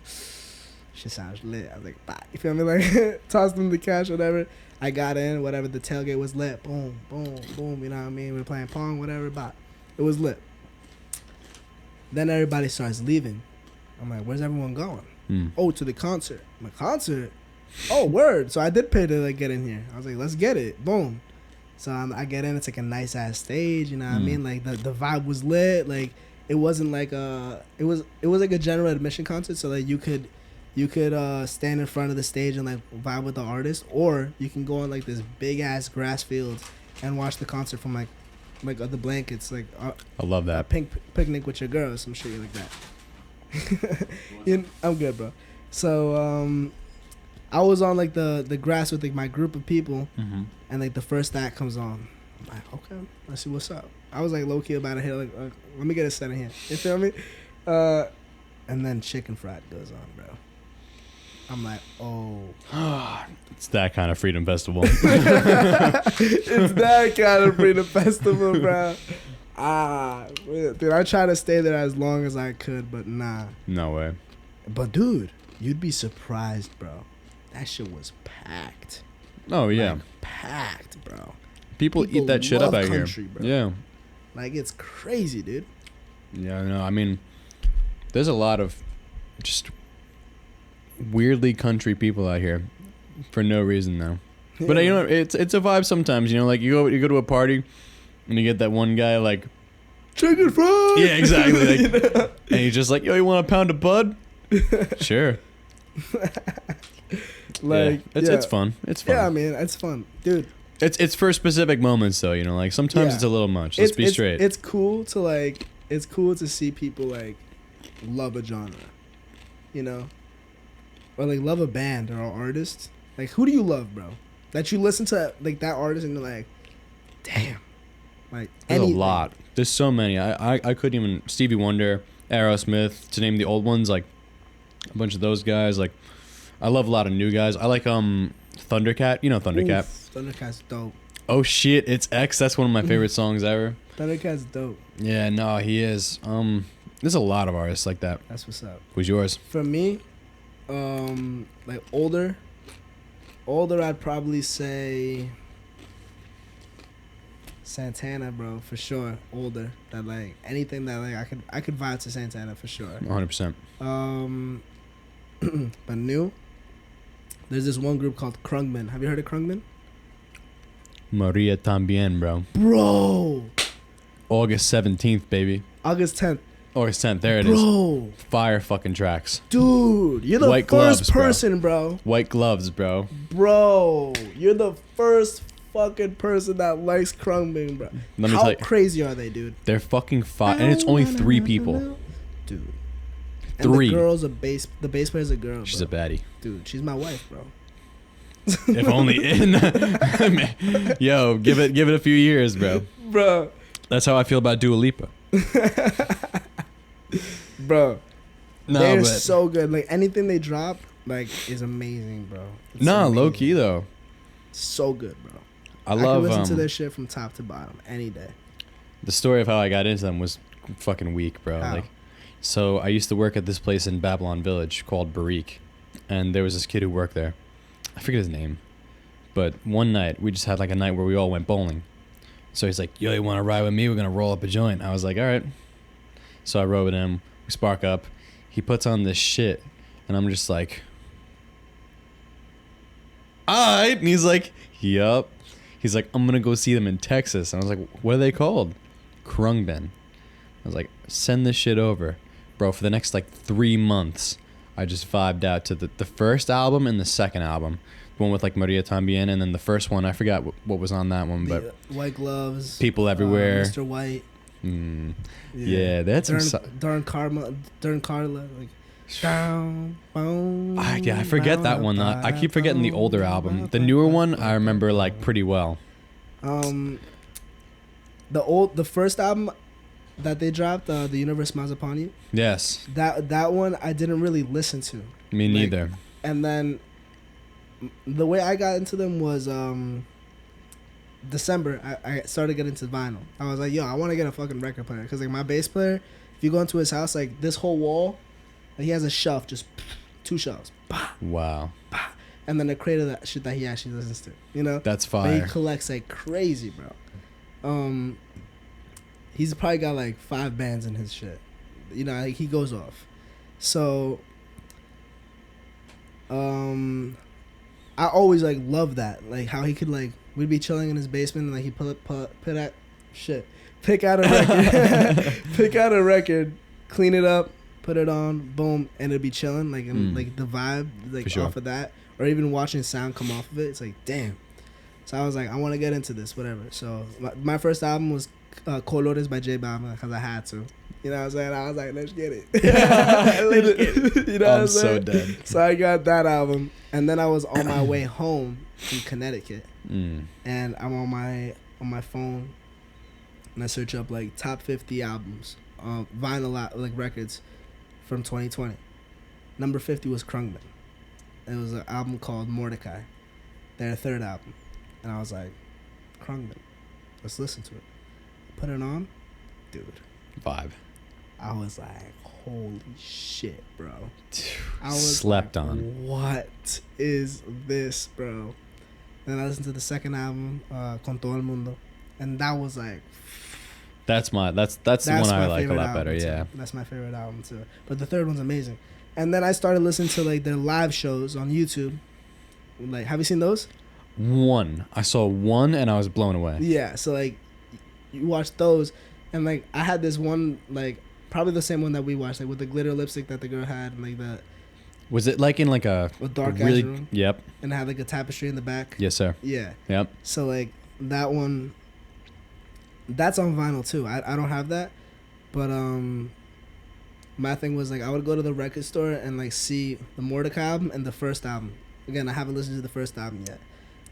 shit sounds lit. I was like, bye. You feel me? Like tossed them the cash, whatever. I got in, whatever. The tailgate was lit. Boom, boom, boom. You know what I mean? We were playing pong, whatever. Bye. It was lit. Then everybody starts leaving. I'm like, where's everyone going? Oh, to the concert. I'm like, concert? Oh, word. So I did pay to like get in here. I was like, let's get it. Boom. So I get in. It's like a nice ass stage. You know what I mean? Like the vibe was lit. Like it wasn't like it was like a general admission concert. So like you could stand in front of the stage and like vibe with the artist, or you can go on like this big ass grass field and watch the concert from like the blankets. Like I love that. A picnic with your girl or some shit like that. I'm good, bro. So I was on like the grass with like my group of people, and like the first act comes on. I'm like, okay, let's see what's up. I was like low key about to hit like let me get a set in here. You feel me? And then Chicken Fried goes on, bro. I'm like, oh. It's that kind of freedom festival. It's that kind of freedom festival, bro. Dude, I tried to stay there as long as I could, but nah. No way. But dude, You'd be surprised, bro. That shit was packed. Oh yeah, Like, packed, bro. people eat that shit up love out country, here. bro. Yeah, Like, it's crazy, dude. yeah. No, I mean, there's a lot of just weirdly country people out here for no reason though. But you know, it's a vibe sometimes. You know, like you go to a party and you get that one guy like chicken fries. Yeah, exactly. Like, You know? and he's just like, yo, you want a pound of bud? Sure. Like, it's fun. It's fun. Yeah, man, it's fun, dude. It's for specific moments though. You know, like sometimes it's a little much. Let's be straight. It's cool to see people like love a genre, you know, or like love a band or an artist. Like, who do you love, bro? That you listen to like that artist and you're like, damn, like There's a lot. There's so many. I couldn't even Stevie Wonder, Aerosmith, to name the old ones. Like a bunch of those guys. Like I love a lot of new guys. I like Thundercat. You know Thundercat. Oof, Thundercat's dope. Oh shit, it's X. That's one of my favorite songs ever. Thundercat's dope. Yeah, no, he is. There's a lot of artists like that. That's what's up. Who's yours? For me, like older, I'd probably say Santana, bro, for sure. Older, that like anything that like I could vibe to Santana for sure. 100%. But new, there's this one group called Krungman. Have you heard of Krungman? Maria Tambien, bro. Bro, August 17th, baby. August 10th. August 10th, there it is. Bro, Fire fucking tracks. dude, you're the White first gloves, bro. person, bro. White gloves, bro. Bro, you're the first fucking person that likes Krungman, bro. Let me How tell you, crazy are they, dude? they're fucking fire. And it's only 3 people. Dude. And 3. the girl's the bass player's a girl, She's bro. a baddie. Dude, she's my wife, bro. If only in. Yo, give it a few years, bro. Bro. That's how I feel about Dua Lipa. Bro. No, They're but so good. Like anything they drop, like, is amazing, bro. It's nah, amazing. low key though. So good, bro. I love can listen to their shit from top to bottom any day. the story of how I got into them was fucking weak, bro. How? Like, so I used to work at this place in Babylon Village called Barik, and there was this kid who worked there. I forget his name, but one night we just had like a night where we all went bowling. So he's like, "Yo, you want to ride with me? We're gonna roll up a joint." I was like, "All right." So I rode with him. We spark up. He puts on this shit, and I'm just like, "Alright." And he's like, "Yup." He's like, "I'm gonna go see them in Texas." And I was like, "What are they called?" Krungben. I was like, "Send this shit over." Bro, for the next like 3 months, I just vibed out to the first album and the second album. The one with like Maria Tambien, and then the first one, I forgot what was on that one, but White Gloves. People Everywhere. Mr. White. Yeah, that's Darn Carla, like down, boom. I forget that one. I keep forgetting the older album. The newer one I remember like pretty well. The first album that they dropped, The Universe Smiles Upon You. Yes. That one I didn't really listen to. Me neither. And then the way I got into them was December. I started getting into vinyl. I was like, yo, I want to get a fucking record player, because like my bass player, if you go into his house, like this whole wall, he has a shelf, just 2 shelves. Wow. And then a crate of that shit that he actually listens to. You know? That's But fire. he collects like crazy, bro. He's probably got like 5 bands in his shit. You know, like he goes off. So I always like love that. Like how he could like, we'd be chilling in his basement and like he pick out a record, pick out a record, clean it up, put it on, boom, and it'd be chilling, like, and like the vibe, like sure. off of that, or even watching sound come off of it. It's like, damn. So I was like, I want to get into this, whatever. So my first album was Corredor by J Balvin, because I had to. You know what I'm saying? I was like, let's get it. Let's get it. You know what I'm so saying? dead. So I got that album, and then I was on my way home from Connecticut, and I'm on my phone, and I search up like top 50 albums, vinyl like records from 2020. Number 50 was Krungman. It was an album called Mordecai, their third album, and I was like, Krungman, let's listen to it. Put it on, dude. Vibe. I was like, holy shit, bro. I was Slept like, on. what is this, bro? Then I listened to the second album, Con Todo el Mundo, and that was like, That's the one I like a lot better. Yeah. That's my favorite album too. But the third one's amazing. And then I started listening to like their live shows on YouTube. Like, have you seen those? I saw one and I was blown away. Yeah. So like, you watch those, and like I had this one, like probably the same one that we watched, like with the glitter lipstick that the girl had, and like the. Was it like in like a dark ass really? room? Yep. And it had like a tapestry in the back. Yes, sir. Yeah. Yep. So like that one. That's on vinyl too. I don't have that, but my thing was like I would go to the record store and like see the Mordecai album and the first album. Again, I haven't listened to the first album yet,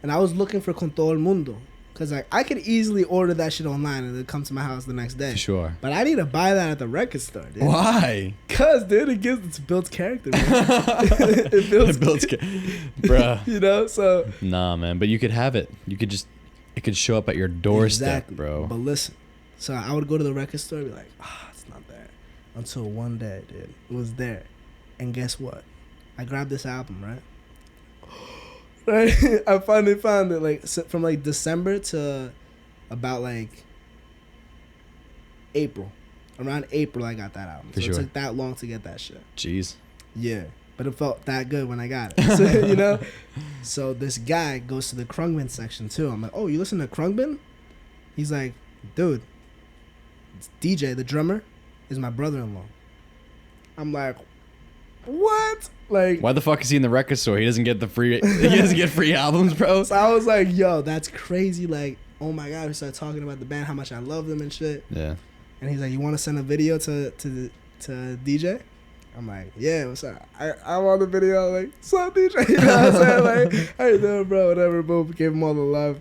and I was looking for Con Todo el Mundo because like I could easily order that shit online and it'd come to my house the next day. Sure. But I need to buy that at the record store, dude. Why? Cause dude, it builds character. Man. it builds bruh. You know, so nah, man. But you could have it. It could show up at your doorstep, exactly. bro. But listen, so I would go to the record store and be like, it's not there. Until one day, dude, it was there. And guess what? I grabbed this album, right? Right? I finally found it, like, from, like, December to about, like, April. Around April, I got that album. So it took that long to get that shit. Jeez. Yeah. But it felt that good when I got it. So, you know? So this guy goes to the Krungman section too. I'm like, oh, you listen to Krungman? He's like, dude, it's DJ, the drummer, is my brother-in-law. I'm like, what? Like, why the fuck is he in the record store? He doesn't get free albums, bro. So I was like, yo, that's crazy. Like, oh my God, we started talking about the band, how much I love them and shit. Yeah. And he's like, you want to send a video to DJ? I'm like, yeah, what's up? I'm on the video, like, what's up, DJ? You know what I'm saying? Like, how you doing, bro? Whatever, boom. Gave him all the love.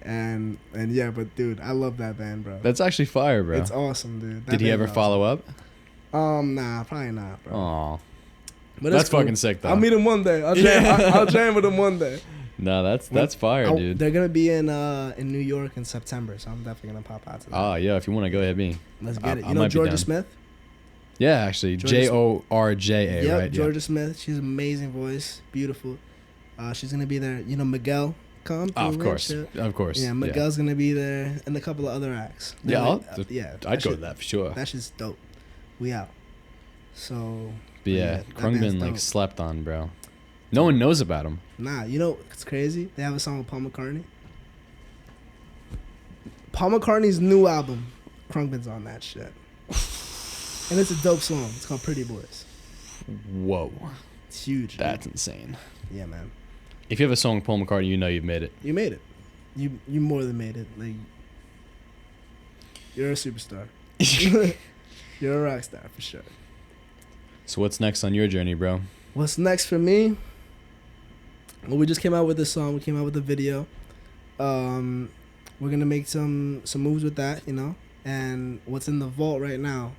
And yeah, but dude, I love that band, bro. That's actually fire, bro. It's awesome, dude. Did he ever follow up? Nah, probably not, bro. Aw. But that's cool. Fucking sick, though. I'll meet him one day. I'll jam with him one day. No, that's fire, dude. They're gonna be in New York in September, so I'm definitely gonna pop out to that. Oh, yeah, if you want to go ahead, me. Let's get it. You know Georgia Smith? Yeah, actually, Jorja, yep, right? Georgia Smith. She's an amazing voice, beautiful. She's gonna be there. You know Miguel. Of course. Yeah, Miguel's gonna be there, and a couple of other acts. I'd go to that for sure. That's just dope. We out. So. But yeah, Krungman like slept on, bro. No one knows about him. Nah, you know it's crazy. They have a song with Paul McCartney. Paul McCartney's new album, Krungman's on that shit. And it's a dope song. It's called Pretty Boys. Whoa. It's huge. That's insane. Yeah, man. If you have a song with Paul McCartney, you know you've made it. You made it. You more than made it. Like, you're a superstar. You're a rock star for sure. So what's next on your journey, bro? What's next for me? Well, we just came out with this song. We came out with a video. We're gonna make some moves with that, you know. And what's in the vault right now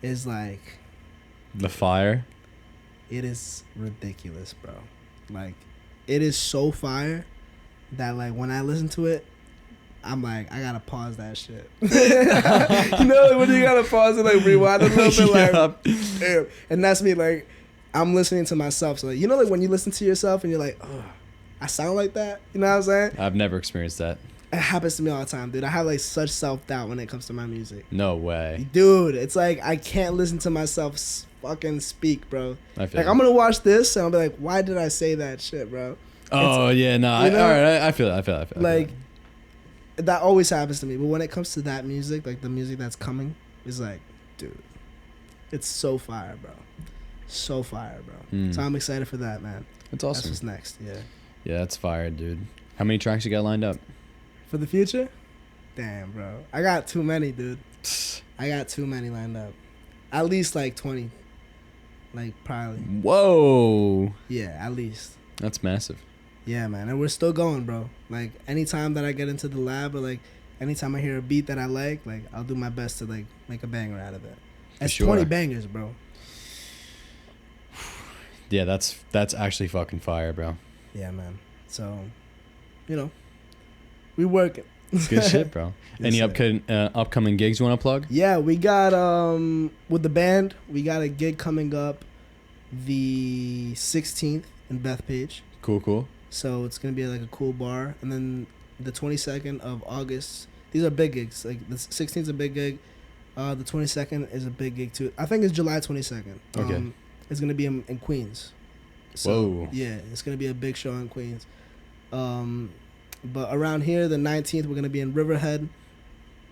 is like the fire. It is ridiculous, bro. Like, it is so fire that like when I listen to it, I'm like, I gotta pause that shit. You know, like when you gotta pause it, like rewind a little bit, like, damn. And that's me, like, I'm listening to myself. So, like, you know, like when you listen to yourself and you're like, oh, I sound like that. You know what I'm saying? I've never experienced that. It happens to me all the time, dude. I have like such self-doubt when it comes to my music. No way. Dude, it's like I can't listen to myself fucking speak, bro. I feel like, I'm gonna watch this and I'll be like, why did I say that shit, bro? Oh, yeah, no. All right, I feel it. Like, that always happens to me. But when it comes to that music, like the music that's coming, is like, dude, it's so fire, bro. So fire, bro. So I'm excited for that, man. That's awesome. That's what's next, yeah. Yeah, that's fire, dude. How many tracks you got lined up? For the future? Damn, bro. I got too many, dude. I got too many lined up. At least like 20. Like, probably. Whoa. Yeah, at least. That's massive. Yeah, man. And we're still going, bro. Like, anytime that I get into the lab or, like, anytime I hear a beat that I like, I'll do my best to, like, make a banger out of it. That's 20 bangers, bro. Yeah, that's actually fucking fire, bro. Yeah, man. So, you know, we working. It's good shit, bro. Any upcoming gigs you want to plug? Yeah, we got with the band, we got a gig coming up the 16th in Bethpage. Cool. So it's gonna be like a cool bar, and then the 22nd of August. These are big gigs. Like the 16th is a big gig. The 22nd is a big gig too. I think it's July 22nd. Okay. It's gonna be in Queens. So, Whoa. Yeah, it's gonna be a big show in Queens. But around here, the 19th, we're gonna be in Riverhead.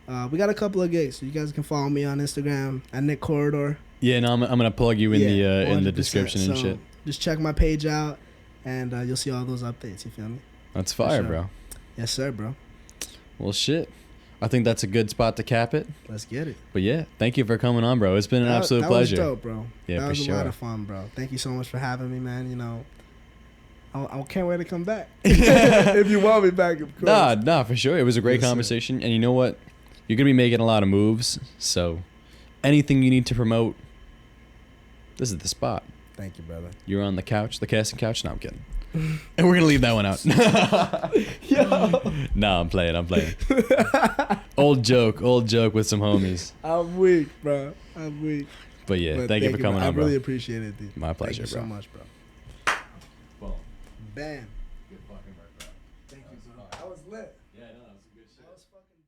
We got a couple of gigs, so you guys can follow me on Instagram at Nick Corredor. Yeah, no, I'm gonna plug you in the description and so shit. Just check my page out, and you'll see all those updates. You feel me? That's fire, sure. bro. Yes, sir, bro. Well, shit. I think that's a good spot to cap it. Let's get it. But yeah, thank you for coming on, bro. It's been an absolute pleasure. That was dope, bro. Yeah, that was for sure. a lot of fun, bro. Thank you so much for having me, man. You know, I can't wait to come back. If you want me back, of course. Nah, for sure. It was a great Yes, conversation. And you know what? You're going to be making a lot of moves. So anything you need to promote, this is the spot. Thank you, brother. You're on the couch, the casting couch. No, I'm kidding. And we're going to leave that one out. Yo. No, I'm playing. Old joke with some homies. I'm weak, bro. I'm weak. But yeah, thank you for coming on, bro. I really appreciate it, dude. My pleasure, Thank you bro. so much, bro. Bam. Good fucking work, bro. Thank you, bro. I was lit. Yeah, no, that was some good shit. I was fucking